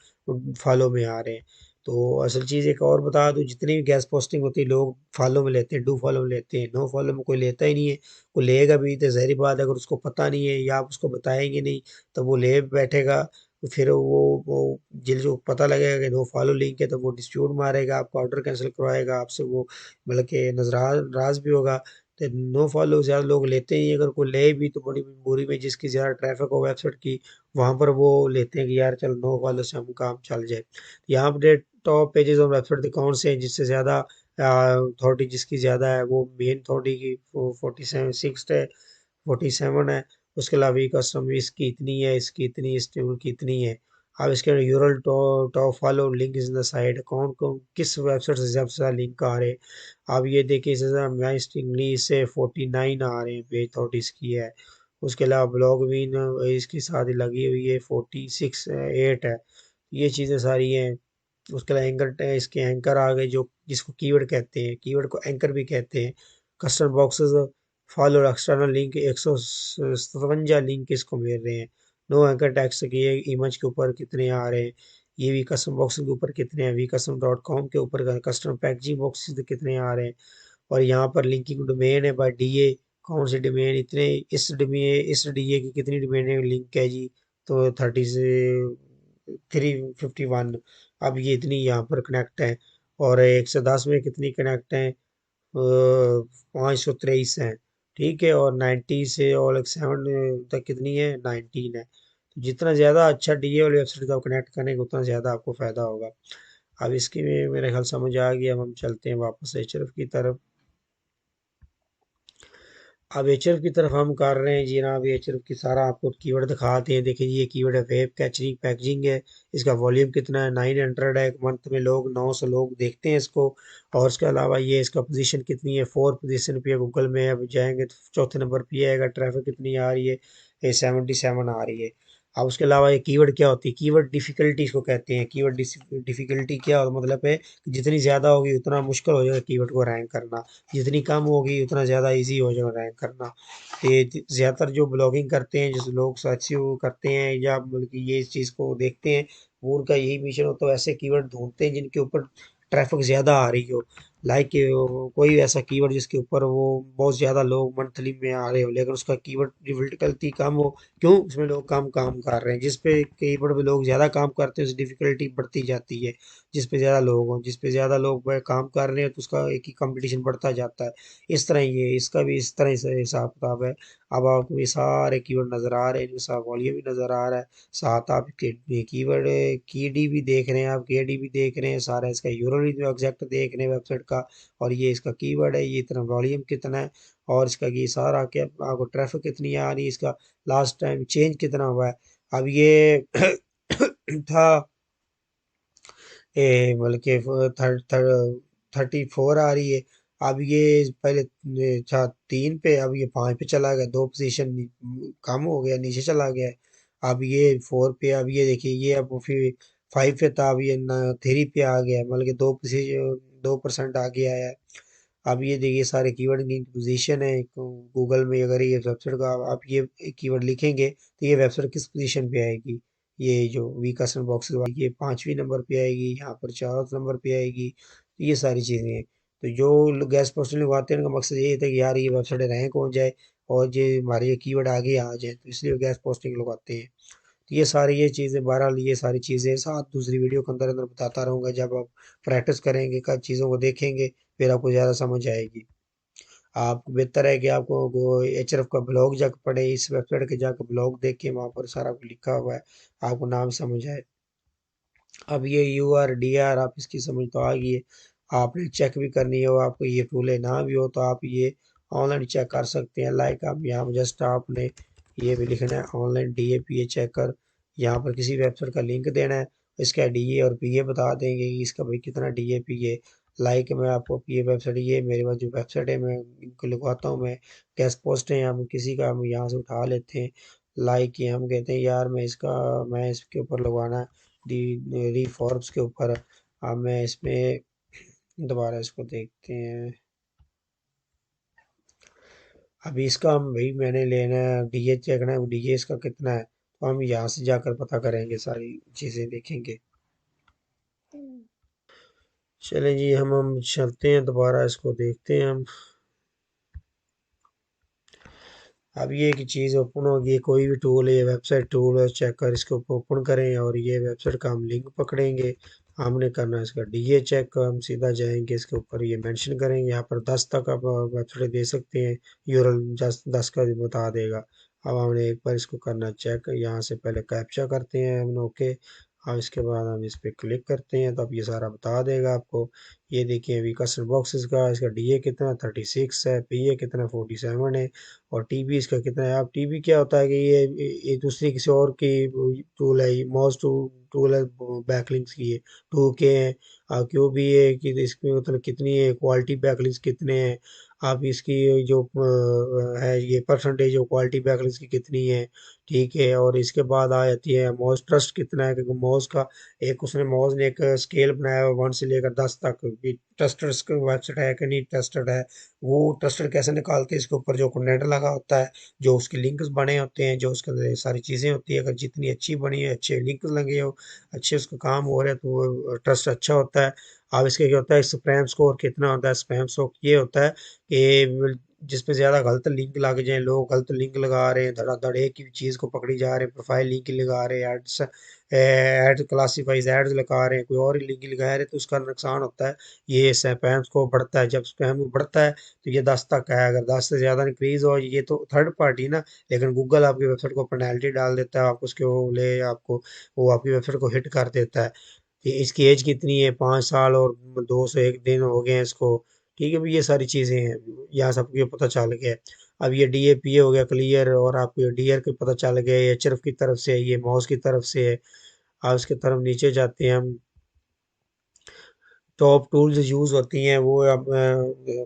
A: फॉलो में आ रहे हैं। तो असल चीज़ एक और बता दूं, जितनी भी गैस पोस्टिंग होती है लोग फॉलो में लेते हैं, डू फॉलो में लेते हैं, नो फॉलो में कोई लेता ही नहीं है। कोई लेगा भी तो जहरी बात है, अगर उसको पता नहीं है या आप उसको बताएंगे नहीं तो वो ले बैठेगा, तो फिर वो जिल जो पता लगेगा कि नो फॉलो लिंक है तो वो डिस्प्यूट मारेगा, आपका ऑर्डर कैंसिल करवाएगा आपसे, वो मतलब कि नाराज भी होगा। तो नो फॉलो ज़्यादा लोग लेते ही, अगर कोई ले भी तो बड़ी मजबूरी में, जिसकी ज़्यादा ट्रैफिक हो वेबसाइट की, वहाँ पर वो लेते हैं कि यार चल नो फॉलो से हम काम चल जाए। यहाँ पर टॉप पेजेस ऑफ वेबसाइट कौन से हैं जिससे ज़्यादा अथॉरिटी जिसकी ज़्यादा है, वो मेन अथॉरिटी की 47 है, 47 है। उसके अलावा ये कस्टम इसकी इतनी है, इसकी इतनी, इस टेबल की इतनी है। अब इसके URL top follow link is in the side, कौन कौन किस वेबसाइट से सबसे ज़्यादा लिंक आ रहे हैं। अब ये देखिए इससे मैस्ट इंग्लिश से 49 आ रहे हैं, पेज 30 इसकी है। उसके अलावा ब्लॉग भी इसके साथ ही लगी हुई है, 46 8 है। ये चीज़ें सारी हैं। उसके अलावा एंकर, इसके एंकर आ गए जो जिसको कीवर्ड कहते हैं, कीवर्ड को एंकर भी कहते हैं। Custom boxes follow external link 157 link इसको मिल रहे हैं। नो एंकर टैक्स की इमेज के ऊपर कितने आ रहे हैं, ये भी कस्टम बॉक्स के ऊपर कितने हैं, वी कस्टम डॉट कॉम के ऊपर कस्टम पैकेजिंग बॉक्सेस कितने आ रहे हैं। और यहाँ पर लिंकिंग डोमेन है बाय डीए, कौन सी डोमेन इतने, इस डीए की कितनी डोमेन लिंक है जी, तो 30 से 351। अब ये इतनी यहाँ पर कनेक्ट है। और 110 में कितनी कनेक्ट है, 523 है, ठीक है। और 90 से और 7 तक कितनी है, 19 है। तो जितना ज़्यादा अच्छा डीए वाली वेबसाइट आप कनेक्ट करेंगे उतना ज़्यादा आपको फ़ायदा होगा। अब इसकी में मेरे ख्याल समझ आ गया, अब हम चलते हैं वापस एचएफ की तरफ। अब एचएफ की तरफ हम कर रहे हैं जी जनाब, एचएफ की सारा आपको कीवर्ड दिखाते हैं। देखिए ये कीवर्ड है वेब कैचरिंग पैकेजिंग है, इसका वॉल्यूम कितना है, 900 है, एक मंथ में लोग 900 लोग देखते हैं इसको। और उसके अलावा ये इसका पोजीशन कितनी है, 4 पोजीशन पे गूगल में अब जाएंगे तो चौथे नंबर पे आएगा। ट्रैफिक कितनी आ रही है, ये 77 आ रही है। अब उसके अलावा ये कीवर्ड क्या होती है, कीवर्ड डिफिकल्टी इसको कहते हैं। कीवर्ड डिफिकल्टी क्या मतलब है कि जितनी ज़्यादा होगी उतना मुश्किल हो जाएगा कीवर्ड को रैंक करना, जितनी कम होगी उतना ज़्यादा इजी हो जाएगा रैंक करना। तो ये ज़्यादातर जो ब्लॉगिंग करते हैं, जैसे लोग एसईओ करते हैं या बल्कि ये इस चीज़ को देखते हैं, वो उनका यही मिशन होता है, ऐसे कीवर्ड ढूंढते हैं जिनके ऊपर ट्रैफिक ज़्यादा आ रही हो। लाइक कोई ऐसा कीवर्ड जिसके ऊपर वो बहुत ज़्यादा लोग मंथली में आ रहे हो, लेकिन उसका कीवर्ड डिफिकल्टी कम हो। क्यों? उसमें लोग कम काम कर रहे हैं। जिस पे कीबोर्ड पे लोग ज़्यादा काम करते हैं, उस डिफ़िकल्टी बढ़ती जाती है। जिस पे ज़्यादा लोग हों, जिस पे ज़्यादा लोग वह काम कर रहे हैं, तो उसका एक ही कंपटीशन बढ़ता जाता है। इस तरह ये इसका भी इस तरह से हिसाब किताब है। अब आपको ये सारे कीवर्ड नज़र आ रहे हैं, इनके साथ वॉल्यूम भी नज़र आ रहा है। साथ आप कीवर्ड की डी भी देख रहे हैं, आप के डी भी देख रहे हैं, सारा इसका यूआरएल भी एग्जैक्ट देख रहे हैं वेबसाइट का। और ये इसका कीवर्ड है, ये इतना वॉल्यूम कितना है, और इसका ये सारा क्या आपको ट्रैफिक कितनी आ रही है, इसका लास्ट टाइम चेंज कितना हुआ है। अब ये था बल्कि 34 आ रही है। अब ये पहले था 3 पे, अब ये 5 पे चला गया, 2 पोजीशन कम हो गया, नीचे चला गया है। अब ये 4 पे, अब ये देखिए ये अब फिर 5 पे था, अब ये 3 पे आ गया, मतलब कि 2% आगे आया है। अब ये देखिए सारे कीवर्ड की पोजीशन है गूगल में। अगर ये वेबसाइट का आप ये कीवर्ड लिखेंगे तो ये वेबसाइट किस पोजीशन पे आएगी, ये जो वी कस्टमर बॉक्सेस वाली, ये 5वीं नंबर पे आएगी, यहाँ पर 4 नंबर पे आएगी। तो ये सारी चीज़ें हैं। तो जो लोग गैस पोस्टल लगवाते हैं उनका मकसद ये था कि यार ये वेबसाइट रैंक हो जाए और ये हमारे ये कीवर्ड आगे आ जाए, तो इसलिए गैस पोस्टिंग लगवाते हैं। तो ये सारी ये चीज़ें, बहरहाल ये सारी चीज़ें साथ दूसरी वीडियो के अंदर अंदर बताता रहूँगा। जब आप प्रैक्टिस करेंगे, कब चीज़ों को देखेंगे, फिर आपको ज़्यादा समझ आएगी। आप बेहतर है कि आपको एचएफ का ब्लॉग जाकर पढ़े, इस वेबसाइट के जाकर ब्लॉग देखें, वहाँ पर सारा कुछ लिखा हुआ है, आपको नाम समझ आए। अब ये यू आर डी आर आप इसकी समझ तो आ गई है। आपने चेक भी करनी हो, आपको ये टूल है ना भी हो, तो आप ये ऑनलाइन चेक कर सकते हैं। लाइक आप यहाँ जस्ट आपने ये भी लिखना है online D A P A checker. यहाँ पर किसी वेबसाइट का लिंक देना है, इसका डी ए और पी ए बता देंगे कि इसका भाई कितना D A P A. Like मैं आपको ये वेबसाइट, ये मेरे पास जो वेबसाइट है मैं इनको लिखवाता हूँ, मैं गेस्ट पोस्ट है हम किसी का हम यहाँ से उठा लेते हैं। लाइक ये हम कहते हैं यार मैं इसके ऊपर लगवाना है, दी फॉर्ब्स के ऊपर। अब मैं इसमें दोबारा इसको देखते हैं। अभी इसका हम भाई मैंने लेना है डीए, देखना है डीए इसका कितना है, तो हम यहाँ से जाकर पता करेंगे, सारी चीज़ें देखेंगे। चलें जी, हम चलते हैं, दोबारा इसको देखते हैं हम। अब ये एक चीज़ ओपन होगी, कोई भी टूल है, वेबसाइट टूल है, चेक कर इसको ओपन करें और ये वेबसाइट का हम लिंक पकड़ेंगे। हमने करना है इसका डीए चेक, हम सीधा जाएंगे इसके ऊपर, ये मेंशन करेंगे, यहाँ पर 10 तक आप वेबसाइट दे सकते हैं, यूआरएल 10 का भी बता देगा। अब हमने एक बार इसको करना चेक, यहाँ से पहले कैप्चा करते हैं हमने, ओके। अब इसके बाद हम इस पर क्लिक करते हैं तो अब ये सारा बता देगा आपको। ये देखिए अभी कस्टमर बॉक्सेस का इसका डीए कितना 36 है, पीए कितना 47 है, और टीबी इसका कितना है। अब टीबी क्या होता है कि ये दूसरी किसी और की टूल है, माउस टूल है, बैकलिंक्स की है, 2K है। क्यों भी है कि इसमें मतलब कितनी है क्वालिटी, बैकलिंक्स कितने हैं। आप इसकी जो है ये परसेंटेज ऑफ क्वालिटी बैकलिंक्स की कितनी है, ठीक है। और इसके बाद आ जाती है माउस ट्रस्ट कितना है, क्योंकि माउस का एक उसने माउस ने एक स्केल बनाया हुआ 1 से लेकर 10 तक, ट्रस्टेड वेबसाइट है कि नहीं ट्रस्टेड है। वो ट्रस्टेड कैसे निकालते हैं, इसके ऊपर जो कंटेंट लगा होता है, जो उसके लिंक्स बने होते हैं, जो उसके अंदर सारी चीज़ें होती है, अगर जितनी अच्छी बनी है, अच्छे लिंक्स लगे हो, अच्छे उसका काम हो रहा है, तो वो ट्रस्ट अच्छा होता है। अब इसके क्या होता है, स्पैम स्कोर कितना होता है, स्पैम स्कोर ये होता है कि जिस पे ज़्यादा गलत लिंक लग जाए, लोग गलत लिंक लगा रहे हैं, धड़ाधड़ एक ही चीज़ को पकड़ी जा रहे हैं, प्रोफाइल लिंक लगा रहे हैं, एड्स एड क्लासीफाइज एड्स लगा रहे हैं, कोई और ही लिंक लगा रहे हैं, तो उसका नुकसान होता है। ये स्पैम को बढ़ता है, जब स्पैम बढ़ता है तो ये 10 तक है, अगर 10 से ज़्यादा इंक्रीज हो, ये तो थर्ड पार्टी ना, लेकिन गूगल आपकी वेबसाइट को पेनल्टी डाल देता है, आपको उसके वो ले आपको वो आपकी वेबसाइट को हिट कर देता है। ये इसकी एज कितनी है, 5 साल और 201 दिन हो गए हैं इसको, ठीक है भाई। ये सारी चीज़ें हैं, यहाँ सबको ये पता चल गया है। अब ये डीएपीए हो गया क्लियर, और आपको ये डीआर के पता चल गया, ये एचएफ की तरफ से है, ये माउस की तरफ से है। अब इसकी तरफ नीचे जाते हैं हम, टॉप टूल्स यूज़ होती हैं वो। अब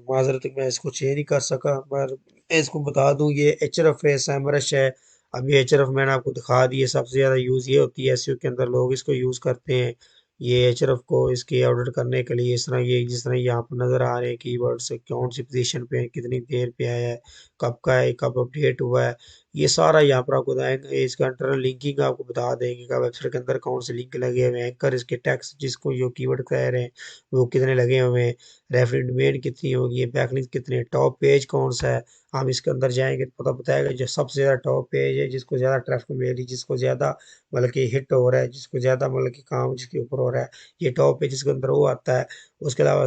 A: माजरत मैं इसको चेंज नहीं कर सका, पर मैं इसको बता दूं, ये एचरफ है, सैमरश है, अब ये एचआरएफ मैंने आपको दिखा दी है, सबसे ज़्यादा यूज़ ये होती है एसईओ के अंदर, लोग इसको यूज़ करते हैं ये एचआरएफ को इसके ऑर्डर करने के लिए। इस तरह ये जिस तरह यहाँ पर नज़र आ रहे हैं कीवर्ड्स कौन सी पोजीशन पे है, कितनी देर पे आया है, कब का है, कब अपडेट हुआ है, ये सारा यहाँ पर आपको बताएंगे। इसका इंटरनल लिंकिंग आपको बता देंगे कि वेबसाइट के अंदर कौन से लिंक लगे हुए हैं, एंकर इसके टैक्स जिसको जो कीवर्ड कह रहे हैं वो कितने लगे हुए हैं, रेफरेंस डोमेन कितनी होगी, बैकलिंक कितने, टॉप पेज कौन सा है। हम इसके अंदर जाएंगे तो पता बताएगा जो सबसे ज़्यादा टॉप पेज है, जिसको ज़्यादा ट्रैफिक मिल रही, जिसको ज़्यादा मतलब कि हिट हो रहा है, जिसको ज़्यादा मतलब कि काम जिसके ऊपर हो रहा है, ये टॉप पेज जिसके अंदर वो आता है। उसके अलावा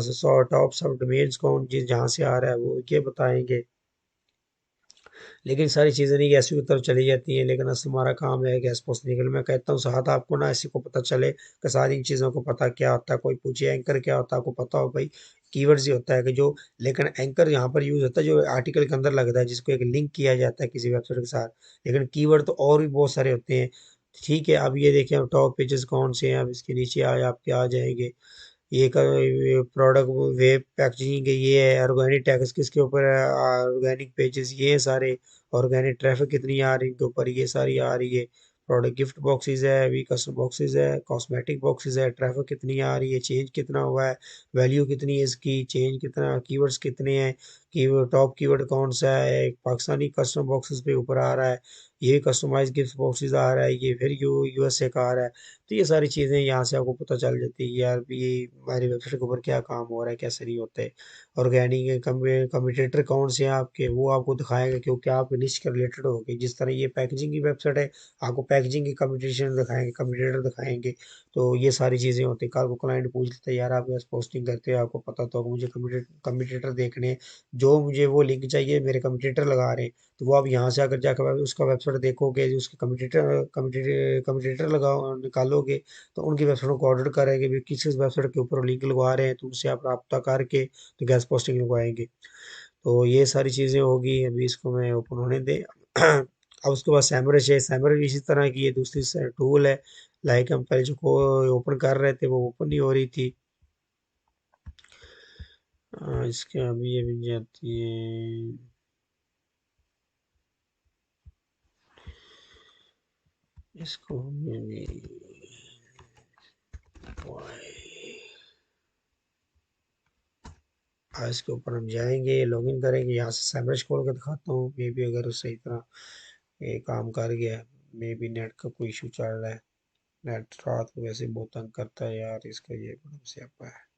A: टॉप सब डोमेन्स कौन जिस जहाँ से आ रहा है वो ये बताएंगे। लेकिन सारी चीज़ें नहीं गैस की तरफ चली जाती हैं, लेकिन असल हमारा काम है गैस पोस्ट निकल। मैं कहता हूँ साथ आपको ना इसी को पता चले कि सारी इन चीज़ों को पता क्या होता है। कोई पूछे एंकर क्या होता है, आपको पता हो भाई कीवर्ड्स ही होता है कि जो, लेकिन एंकर यहाँ पर यूज़ होता है जो आर्टिकल के अंदर लगता है, जिसको एक लिंक किया जाता है किसी वेबसाइट के साथ। लेकिन कीवर्ड तो और भी बहुत सारे होते हैं। ठीक है, अब ये देखें अब टॉप पेजेस कौन से हैं, अब इसके नीचे आए आपके आ जाएंगे। ये प्रोडक्ट वेब पैकेजिंग ये है, ऑर्गेनिक टैक्स किसके ऊपर है, ऑर्गेनिक पेजेस ये है सारे, ऑर्गेनिक ट्रैफिक कितनी आ रही है इनके ऊपर, ये सारी आ रही है। प्रोडक्ट गिफ्ट बॉक्सेस है, वी कस्टम बॉक्सेस है, कॉस्मेटिक बॉक्सेस है, ट्रैफिक कितनी आ रही है, चेंज कितना हुआ है, वैल्यू कितनी है इसकी, चेंज कितना, कीवर्ड्स कितने हैं, की टॉप कीवर्ड कौन सा है, पाकिस्तानी कस्टम बॉक्सेस पे ऊपर आ रहा है, ये कस्टमाइज गिफ्ट बॉक्सेस आ रहा है, ये फिर यूएसए का आ रहा है। तो ये सारी चीज़ें यहाँ से आपको पता चल जाती है कि यार भी ये हमारी वेबसाइट के ऊपर क्या काम हो रहा है, कैसे नहीं होता है। ऑर्गेनिक कम्यूटेटर कौन से हैं आपके, वो आपको दिखाएंगे क्योंकि आप निश के रिलेटेड होगी। जिस तरह ये पैकेजिंग की वेबसाइट है, आपको पैकेजिंग की कम्यूटेशन दिखाएंगे, कम्यूटेटर दिखाएंगे। तो ये सारी चीज़ें होती हैं। कल को क्लाइंट पूछ लेते हैं यार आप बस पोस्टिंग करते हो, आपको पता तो होगा मुझे कम्यूटेटर देखने हैं, जो मुझे वो लिंक चाहिए मेरे कम्यूटेटर लगा रहे हैं। तो वो आप यहाँ से अगर जाकर उसका वेबसाइट देखोगे, उसके कम्यूटेटर लगाओ निकालोगे, तो उनकी वेबसाइटों को ऑर्डर करेंगे भी किस किस वेबसाइट के ऊपर लिंक लगवा रहे हैं, तो उनसे आप रब्ता करके तो गैस पोस्टिंग लगवाएंगे। तो ये सारी चीज़ें होगी। अभी इसको मैं ओपन होने दे। अब उसके बाद सैमरश है, सैमरश भी इसी तरह की है, दूसरी टूल है। लाइक हम पहले जो को ओपन कर रहे थे वो ओपन नहीं हो रही थी। इसके अभी जाती है, इसको हमें भी इसके ऊपर हम जाएंगे, लॉगिन करेंगे, यहाँ से सैमरश खोल कर दिखाता हूँ। मे बी अगर सही तरह ये काम कर गया, मे बी नेट का कोई इशू चल रहा है। नेट रात को वैसे बहुत तंग करता है यार, इसका ये बड़ा स्यापा है।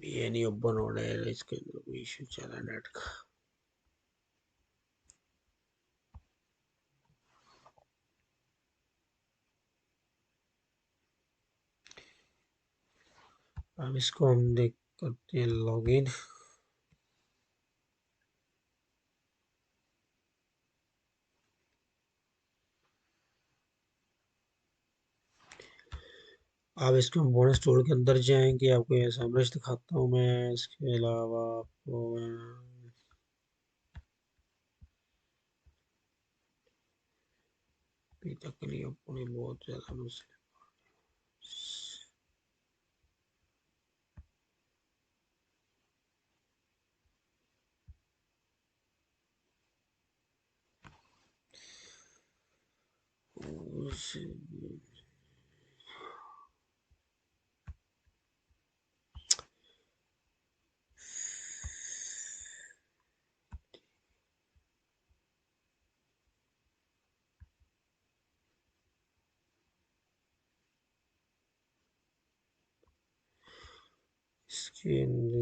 A: ये नहीं ओपन हो रहा है, इसके अंदर कोई इशू चल रहा है नेट का। अब इसको हम देख करते हैं लॉगिन। अब इसको हम बोनस टूल के अंदर जाएंगे, आपको ये सैमरश दिखाता हूँ मैं। इसके अलावा आपको अभी तक नहीं ओपन, बहुत ज़्यादा मुश्किल। इसके अंदर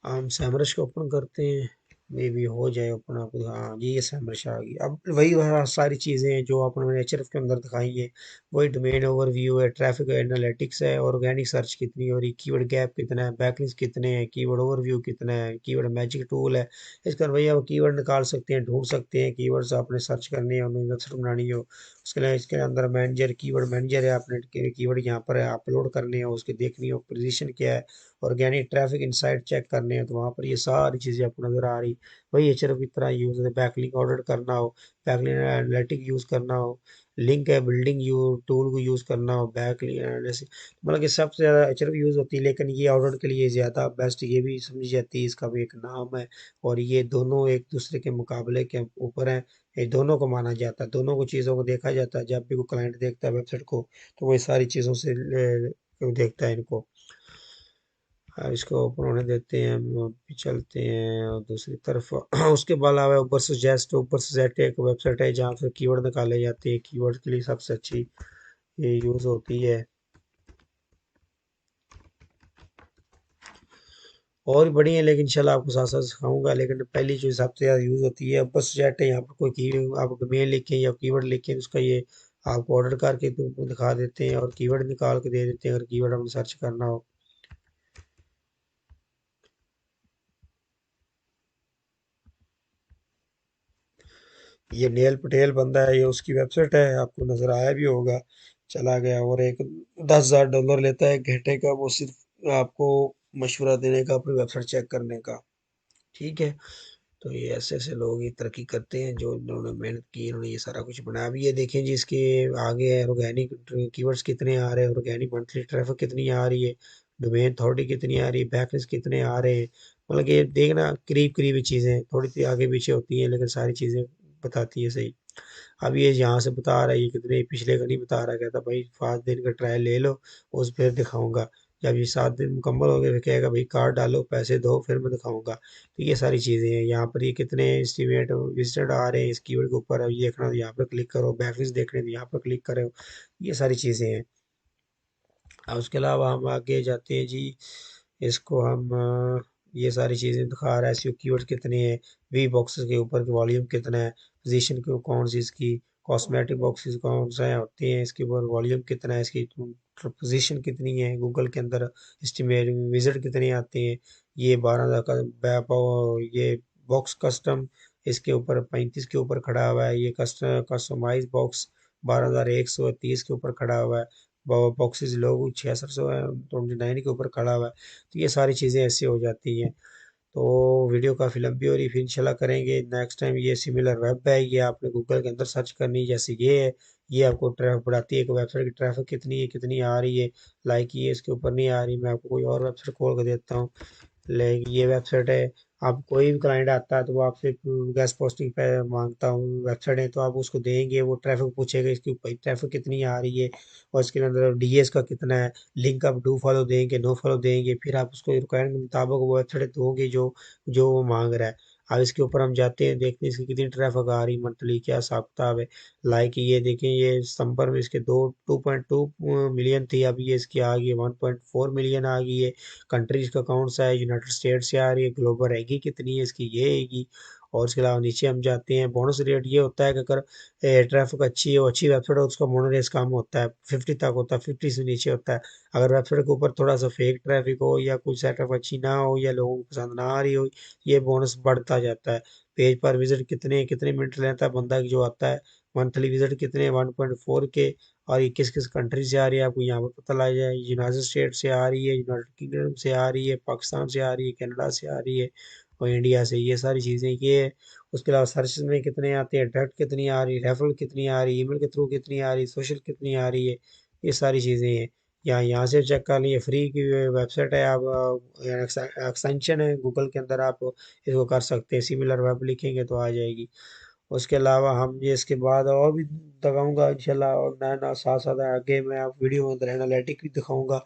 A: हम सैमरश को ओपन करते हैं। मे भी हो जाए अपना कुछ। हाँ जी, ये समस्या आ गई। अब वही वह सारी चीज़ें हैं जो आपने नेचर के अंदर दिखाई है। वही डोमेन ओवरव्यू है, ट्रैफिक एनालिटिक्स है, ऑर्गेनिक सर्च कितनी हो रही, कीवर्ड गैप कितना है, बैकलिंक्स कितने हैं, कीवर्ड ओवरव्यू कितना है, कीवर्ड मैजिक टूल है। इसका भैया आप कीवर्ड निकाल सकते हैं, ढूंढ सकते हैं। कीवर्ड्स आपने सर्च करनी है, उन्हें वेबसाइट बनानी हो, उसके लिए इसके अंदर मैनेजर कीवर्ड मैनेजर है, आपने कीवर्ड यहाँ पर है, अपलोड करने हैं, उसकी देखनी हो पोजीशन क्या है, ऑर्गेनिक ट्रैफिक इनसाइट चेक करने हैं, तो वहाँ पर ये सारी चीज़ें आपको नजर आ रही। वही एचआरएफ की तरह यूज है, बैकलिंक ऑर्डर करना हो, बैकलिंक एनालिटिक यूज करना हो, लिंक है बिल्डिंग यू टूल को यूज करना हो, बैकलिंक एनालिसिस, मतलब कि सबसे ज़्यादा एचआरएफ यूज होती है। लेकिन ये ऑर्डर के लिए ज़्यादा बेस्ट ये भी समझी जाती है, इसका भी एक नाम है। और ये दोनों एक दूसरे के मुकाबले के ऊपर हैं, ये दोनों को माना जाता है, दोनों को चीज़ों को देखा जाता है। जब भी कोई क्लाइंट देखता है वेबसाइट को, तो वो ये सारी चीज़ों से देखता है इनको। अब इसको ओपन होने देते हैं, हम अभी चलते हैं और दूसरी तरफ। उसके अलावा ऊपर से जेट एक वेबसाइट है जहाँ से कीवर्ड निकाले जाते हैं, कीवर्ड के लिए सबसे अच्छी ये यूज़ होती है। और भी बड़ी है, लेकिन इंशाल्लाह आपको साथ साथ सिखाऊंगा। लेकिन पहली जो सबसे ज़्यादा यूज़ होती है बस जेट है। यहाँ पर कोई की आप डोमेन लिखें या कीवर्ड लिखें, उसका ये आपको ऑर्डर करके तो दिखा देते हैं और कीवर्ड निकाल के दे देते हैं, अगर कीवर्ड हमने सर्च करना हो। ये नेल पटेल बंदा है, ये उसकी वेबसाइट है, आपको नजर आया भी होगा। चला गया और एक $10,000 लेता है एक घंटे का, वो सिर्फ आपको मशवरा देने का, अपनी वेबसाइट चेक करने का। ठीक है। तो ये ऐसे ऐसे लोग ही तरक्की करते हैं, जो इन्होंने मेहनत की, इन्होंने ये सारा कुछ बनाया। अभी ये देखें जी, इसके आगे है ऑर्गेनिक कीवर्ड्स कितने आ रहे हैं, ऑर्गेनिक मंथली ट्रैफिक कितनी आ रही है, डोमेन अथॉरिटी कितनी आ रही है, बैकलिंक्स कितने आ रहे हैं। मतलब कि ये देखना करीब करीब ही चीज़ें थोड़ी सी आगे पीछे होती हैं, लेकिन सारी चीज़ें बताती है सही। अब ये यहाँ से बता रहा है, ये कितने पिछले का नहीं बता रहा, कहता भाई 5 दिन का ट्रायल ले लो, उस फिर दिखाऊंगा। जब ये 7 दिन मुकम्मल हो गए फिर कहेगा भाई कार्ड डालो, पैसे दो, फिर मैं दिखाऊंगा। तो ये सारी चीज़ें हैं। यहाँ पर ये कितने एस्टिमेट विजिटर आ रहे हैं इस कीवर्ड के ऊपर, अब ये देखना तो यहाँ पर क्लिक करो, बैकलिंक्स देखने तो यहाँ पर क्लिक करो। ये सारी चीज़ें हैं। अब उसके अलावा हम आगे जाते हैं जी। इसको हम ये सारी चीज़ें दिखा रहा है, एसईओ कीवर्ड्स कितने हैं, वी बॉक्सेस के ऊपर वॉल्यूम कितना है, पोजीशन को कौन सी इसकी, कॉस्मेटिक बॉक्सेस कौन से होते हैं, इसके ऊपर वॉल्यूम कितना है, इसकी पोजीशन कितनी है, गूगल के अंदर एस्टिमेट विजिट कितने आते हैं। ये 12,000 का ये बॉक्स कस्टम इसके ऊपर 35 के ऊपर खड़ा हुआ है। ये कस्टमाइज बॉक्स 12,130 के ऊपर खड़ा हुआ है। बॉक्सेस लोग 6629 के ऊपर खड़ा हुआ है। तो ये सारी चीज़ें ऐसे हो जाती हैं। तो वीडियो काफ़ी लंबी हो रही, फिर इंशाल्लाह करेंगे नेक्स्ट टाइम। ये सिमिलर वेब है, ये आपने गूगल के अंदर सर्च करनी है, जैसे ये है। ये आपको ट्रैफिक बढ़ाती है कि वेबसाइट की ट्रैफिक कितनी है, कितनी आ रही है। लाइक ये इसके ऊपर नहीं आ रही, मैं आपको कोई और वेबसाइट खोल कर देता हूँ। लाइक ये वेबसाइट है। आप कोई भी क्लाइंट आता है तो वो आपसे गेस्ट पोस्टिंग पे मांगता हूँ वेबसाइट है, तो आप उसको देंगे, वो ट्रैफिक पूछेगा इसकी ऊपर ट्रैफिक कितनी आ रही है और इसके अंदर डीएस का कितना है। लिंक आप डू फॉलो देंगे, नो फॉलो देंगे, फिर आप उसको रिक्वायरमेंट के मुताबिक वो वेबसाइट दोगे जो जो वो मांग रहा है। अब इसके ऊपर हम जाते हैं, देखते हैं इसकी कितनी ट्रैफिक आ रही मंथली, क्या हिसाब किताब है। लाइक ये देखें, ये सितंबर में इसके 2.2 मिलियन थी, अभी ये इसकी आ गई है 1.4 मिलियन आ गई है। कंट्रीज का कौन सा है, यूनाइटेड स्टेट से आ रही है। ग्लोबल रहेगी कितनी है इसकी, ये आएगी। और उसके अलावा नीचे हम जाते हैं, बोनस रेट ये होता है कि अगर ट्रैफिक अच्छी है, अच्छी वेबसाइट है, उसका बोनस रेट कम होता है, 50 तक होता है, 50 से नीचे होता है। अगर वेबसाइट के ऊपर थोड़ा सा फेक ट्रैफिक हो या कुछ सेटअप अच्छी ना हो या लोगों को पसंद ना आ रही हो, ये बोनस बढ़ता जाता है। पेज पर विजिट कितने कितने मिनट लेता है बंदा जो आता है, मंथली विजिट कितने 1.4 के। और ये किस किस कंट्री से आ रही है आपको यहाँ पर पता लग जाए। यूनाइटेड स्टेट से आ रही है, यूनाइटेड किंगडम से आ रही है, पाकिस्तान से आ रही है, कनाडा से आ रही है और इंडिया से। ये सारी चीज़ें ये है। उसके अलावा सर्च में कितने आते हैं, डायरेक्ट कितनी आ रही है, रेफरल कितनी आ रही है, ईमेल के थ्रू कितनी आ रही है, सोशल कितनी आ रही है। ये सारी चीज़ें हैं। यहाँ से चेक कर लिए, फ्री की वेबसाइट है। आप एक्सटेंशन है गूगल के अंदर, आप इसको कर सकते हैं, सिमिलर वेब लिखेंगे तो आ जाएगी। उसके अलावा हम ये इसके बाद और भी दिखाऊंगा इंशाल्लाह, और नया नया साथ साथ आगे मैं आप वीडियो में अंदर एनालिटिक भी दिखाऊंगा।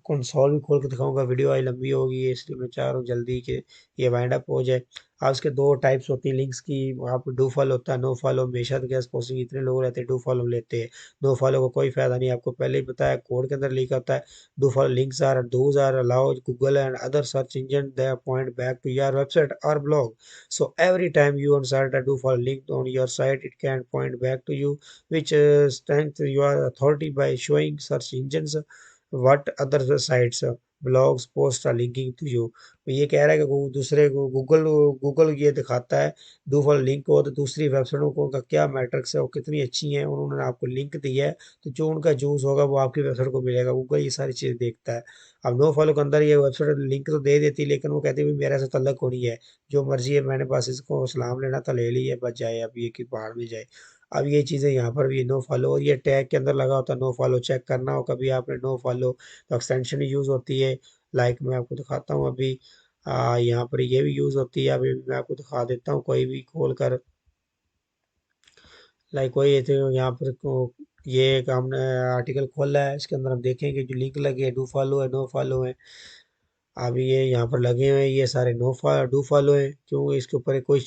A: कंसोल भी खोल के दिखाऊंगा, वीडियो आई लंबी होगी इसलिए मैं चाह रहा हूँ जल्दी कि ये वाइंड अप हो जाए। अब इसके दो टाइप्स होती हैं लिंक्स की। आप डू फॉलो होता है, नो फॉलो। हमेशा तो गैस पोस्टिंग इतने लोग रहते हैं डू फॉलो लेते हैं, नो फॉलो को कोई फायदा नहीं। आपको पहले ही बताया कोड के अंदर लिखा होता है do follow links are those are allow Google and other search engines they point back to your website और blog. So every time you insert a do follow link on your site, it can point back to you, which strengthens your authority by showing search engines what other sites, blogs, posts are linking to you। तो ये कह रहा है कि दूसरे को गूगल गूगल ये दिखाता है डू फॉलो लिंक को, तो दूसरी वेबसाइटों को का क्या मैट्रिक्स है, वो कितनी अच्छी है, उन्होंने आपको लिंक दिया है, तो जो उनका यूज होगा वो आपकी वेबसाइट को मिलेगा। गूगल ये सारी चीज़ देखता है। अब नो फॉलो के अंदर ये वेबसाइट लिंक तो दे देती है, लेकिन वो कहती है मेरा से तल्लक हो नहीं है, जो मर्जी है, मैंने बस इसको सलाम लेना था ले लिया, बच जाए, अब ये कि बाहर में जाए। अब ये चीज़ें यहाँ पर भी नो फॉलो, और ये टैग के अंदर लगा होता है नो फॉलो। चेक करना हो कभी आपने नो फॉलो तो एक्सटेंशन यूज़ होती है। लाइक मैं आपको दिखाता हूँ अभी, यहाँ पर ये भी यूज़ होती है। अभी मैं आपको दिखा देता हूँ कोई भी खोल कर। लाइक वही है, तो यहाँ पर ये एक हमने आर्टिकल खोला है, इसके अंदर हम देखेंगे जो लिंक लगे है डू फॉलो है, नो फॉलो है। अभी ये यहाँ पर लगे हुए हैं, ये सारे डू फॉलो है, क्यों इसके ऊपर कोई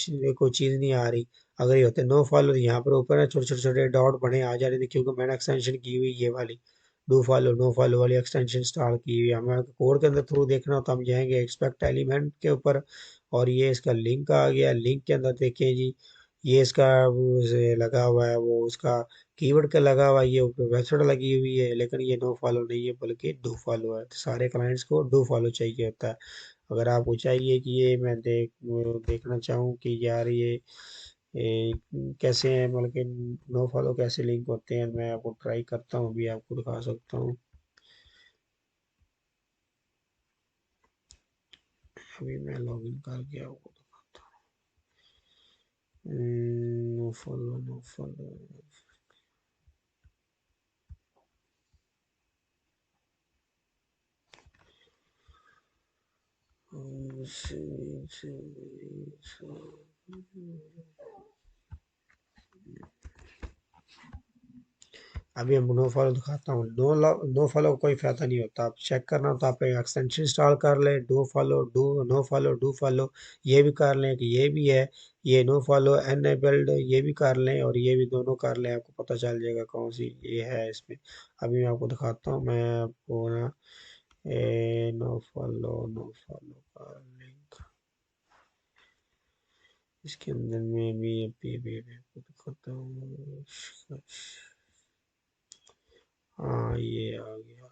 A: चीज़ नहीं आ रही। अगर ये होते नो फॉलो तो यहाँ पर ऊपर ना छोटे छोटे छोटे डॉट बने आ जा रहे थे, क्योंकि मैंने एक्सटेंशन की हुई ये वाली डू फॉलो नो फॉलो वाली एक्सटेंशन इंस्टॉल की हुई है। हमें कोड के अंदर थ्रू देखना हो तो हम जाएंगे एक्सपेक्ट एलिमेंट के ऊपर, और ये इसका लिंक आ गया। लिंक के अंदर देखिए जी, ये इसका वो से लगा हुआ है, वो उसका कीवर्ड का लगा हुआ है, ये वेबसाइट लगी हुई है, लेकिन ये नो फॉलो नहीं है बल्कि डू फॉलो है। तो सारे क्लाइंट्स को डू फॉलो चाहिए होता है। अगर आपको चाहिए कि ये मैं देखना चाहूँ कि यार ये कैसे है, मतलब कि नो फॉलो कैसे लिंक होते हैं, मैं आपको ट्राई करता हूँ, अभी आपको दिखा सकता हूँ। अभी मैं लॉगिन करके आपको दिखाता हूँ। No follow no follow. अभी हम नो फॉलो दिखाता हूँ। नो फॉलो का कोई फायदा नहीं होता। आप चेक करना हो तो आप एक एक्सटेंशन इंस्टॉल कर लें, do follow do no follow do follow ये भी कर लें कि ये भी है। ये नो फॉलो एनेबल्ड ये भी कर लें, और ये भी दोनों कर लें, आपको पता चल जाएगा कौन सी ये है इसमें। अभी मैं आपको दिखाता हूँ, मैं आपको ना नो फॉलो का लिंक इसके अंदर में भी अभी आपको दिखाता हूँ। हाँ ये आ गया।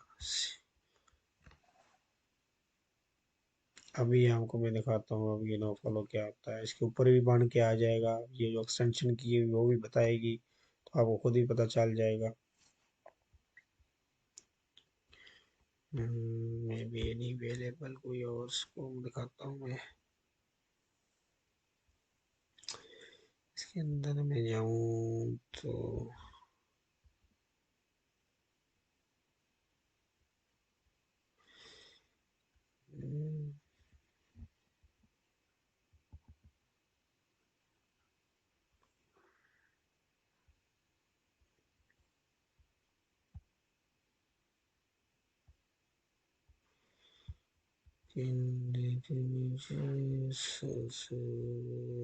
A: अभी आपको मैं दिखाता हूँ, अब ये नो फॉलो क्या होता है, इसके ऊपर भी बन के आ जाएगा, ये जो एक्सटेंशन की है वो भी बताएगी, तो आपको खुद ही पता चल जाएगा। मे बी नहीं अवेलेबल, कोई और इसको दिखाता हूँ मैं। इसके अंदर में जाऊँ तो हम्म,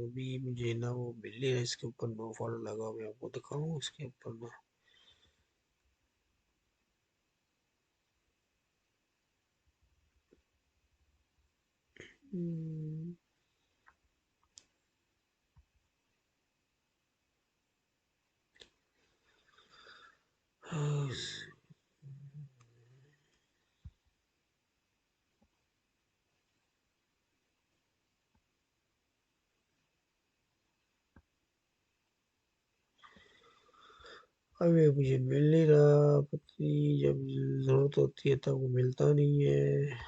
A: अभी मुझे ना वो मिल नहीं रहा, इसके ऊपर नो फॉलो लगा हुआ, मैं आपको दिखाऊँ इसके ऊपर ना। हम्म, हाँ, अभी मुझे मिल नहीं रहा, पता नहीं, जब जरूरत होती है तब वो मिलता नहीं है।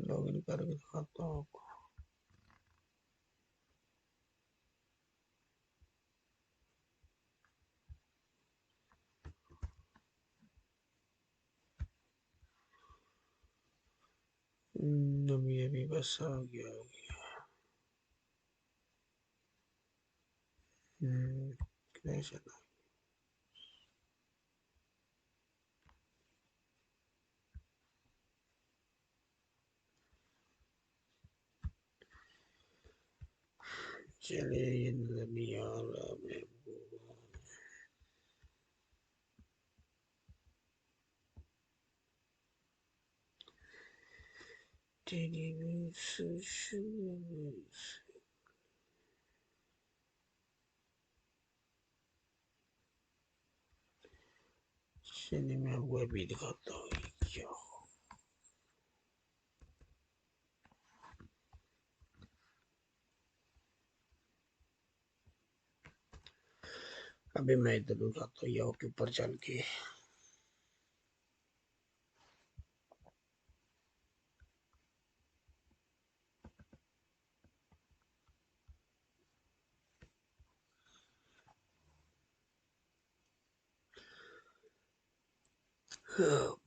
A: लॉगिन करके दिखाता हूँ आपको। अभी अभी बस आ गया। हम्म, कैसे चलिए ये नजर नहीं आ रहा मैं चलिए मैं आपको अभी दिखाता हूँ क्या। अभी मैं इधर दिखाता हूँ याहू के ऊपर चल के।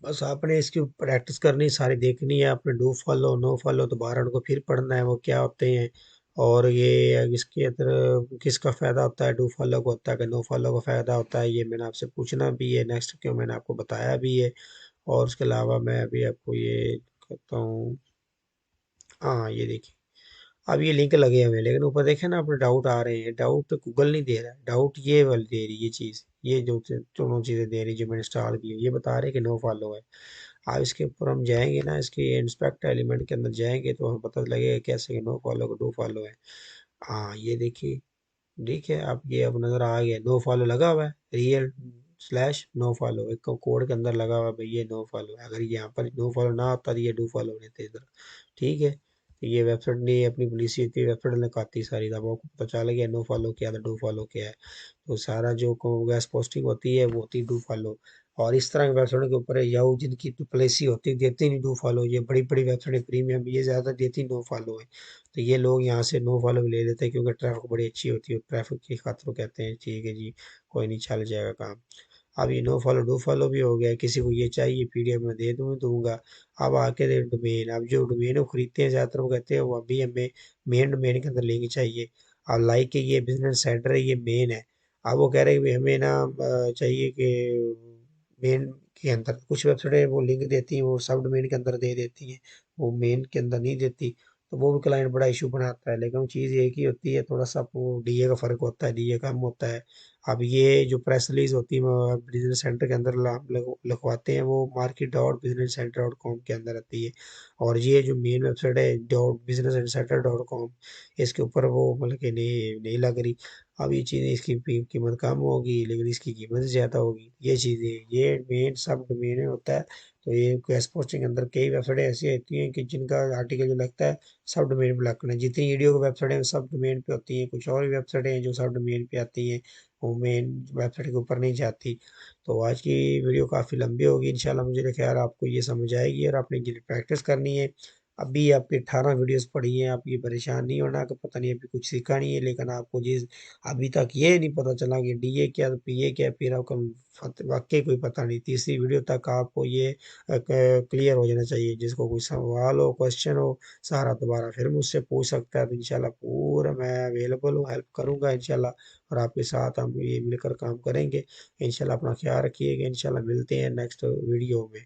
A: बस आपने इसकी प्रैक्टिस करनी, सारी देखनी है, आपने डू फॉलो नो फॉलो दोबारा उनको फिर पढ़ना है वो क्या होते हैं। और ये इसके अंदर किसका फ़ायदा होता है, डू फॉलो को होता है कि नो फॉलो का फ़ायदा होता है, ये मैंने आपसे पूछना भी है नेक्स्ट, क्यों मैंने आपको बताया भी है। और उसके अलावा मैं अभी आपको ये कहता हूँ। हाँ ये देखिए, अब ये लिंक लगे हुए हैं लेकिन ऊपर देखे ना अपने डाउट आ रहे हैं, डाउट गूगल नहीं दे रहा है, डाउट ये वाली दे रही है ये चीज़, ये जो दोनों चीज़ें दे रही है जो मैंने इंस्टॉल की है, ये बता रहे हैं कि नो फॉलो है। अब इसके ऊपर हम जाएंगे ना, इसके इंस्पेक्ट एलिमेंट के अंदर जाएंगे तो हमें पता लगेगा कैसे कि नो फॉलो को डू फॉलो है। हाँ ये देखिए, ठीक है, अब ये अब नज़र आ गया, नो फॉलो लगा हुआ है, रियल स्लैश नो फॉलो एक कोड के अंदर लगा हुआ है भाई, ये नो फॉलो है। अगर यहाँ पर नो फॉलो ना होता तो ये डू फॉलो होने थे इधर। ठीक है, तो ये वेबसाइट ने अपनी पुलिस की वेबसाइट लगाती सारी, तब आपको पता चल गया नो फॉलो क्या था डू फॉलो क्या है। तो सारा जो गैस पोस्टिंग होती है वो होती है डू फॉलो। और इस तरह की वेबसाइटों के ऊपर याहू जिनकी पॉलिसी होती है देती नहीं डू फॉलो, ये बड़ी बड़ी वेबसाइट प्रीमियम ये ज़्यादा देती नो फॉलो है। तो ये लोग यहाँ से नो फॉलो भी ले लेते हैं क्योंकि ट्रैफिक बड़ी अच्छी होती है, ट्रैफिक की खातिर कहते हैं ठीक है जी कोई नहीं चल जाएगा काम। अब ये नो फॉलो डू फॉलो भी हो गया है, किसी को ये चाहिए पीडीएफ में दे दूंगा। अब आके दे डोमेन, अब जो डोमेन को खरीदते हैं ज़्यादातर वो कहते हैं वो अभी हमें मेन डोमेन के अंदर लिंक चाहिए। अब लाइक के ये बिजनेस सेंटर है ये मेन है। अब वो कह रहे हैं कि हमें ना चाहिए कि मेन के अंदर कुछ वेबसाइटें वो लिंक देती हैं वो सब डोमेन के अंदर दे देती हैं, वो मेन के अंदर नहीं देती। तो वो भी क्लाइंट बड़ा इशू बनाता है, लेकिन वो चीज़ एक ही होती है, थोड़ा सा वो डीए का फ़र्क होता है, डीए कम होता है। अब ये जो प्रेस रिलीज होती है वो बिजनेस सेंटर के अंदर लिखवाते हैं, वो market dot business centre dot com के अंदर आती है। और ये जो मेन वेबसाइट है dot business centre dot com, इसके ऊपर वो मतलब कि नहीं नहीं लग रही। अब ये चीज़ें इसकी कीमत कम होगी लेकिन इसकी कीमत ज़्यादा होगी, ये चीज़ें ये मेन सब डोमेन होता है। तो ये कैश पोस्टिंग के अंदर कई वेबसाइटें ऐसी होती हैं कि जिनका आर्टिकल जो लगता है सब डोमेन पे लगना है, जितनी वीडियो की वेबसाइट है सब डोमेन पे होती हैं, कुछ और भी वेबसाइटें हैं जो सब डोमेन पे आती हैं, वो मेन वेबसाइट के ऊपर नहीं जाती। तो आज की वीडियो काफ़ी लंबी होगी, इंशाल्लाह मुझे ख्याल आपको ये समझ आएगी और आपने जिन्हें प्रैक्टिस करनी है। अभी आपकी 18 वीडियोस पड़ी हैं, आप ये परेशान नहीं होना कि पता नहीं अभी कुछ सीखा नहीं है, लेकिन आपको जिस अभी तक ये नहीं पता चला कि डीए क्या पीए क्या, फिर आपको वाकई कोई पता नहीं, तीसरी वीडियो तक आपको ये क्लियर हो जाना चाहिए। जिसको कोई सवाल हो क्वेश्चन हो सारा दोबारा फिर मुझसे पूछ सकता है, तो इंशाल्लाह पूरा मैं अवेलेबल हूँ, हेल्प करूँगा इंशाल्लाह। और आपके साथ हम ये मिलकर काम करेंगे इंशाल्लाह। अपना ख्याल रखिएगा, इंशाल्लाह मिलते हैं नेक्स्ट वीडियो में।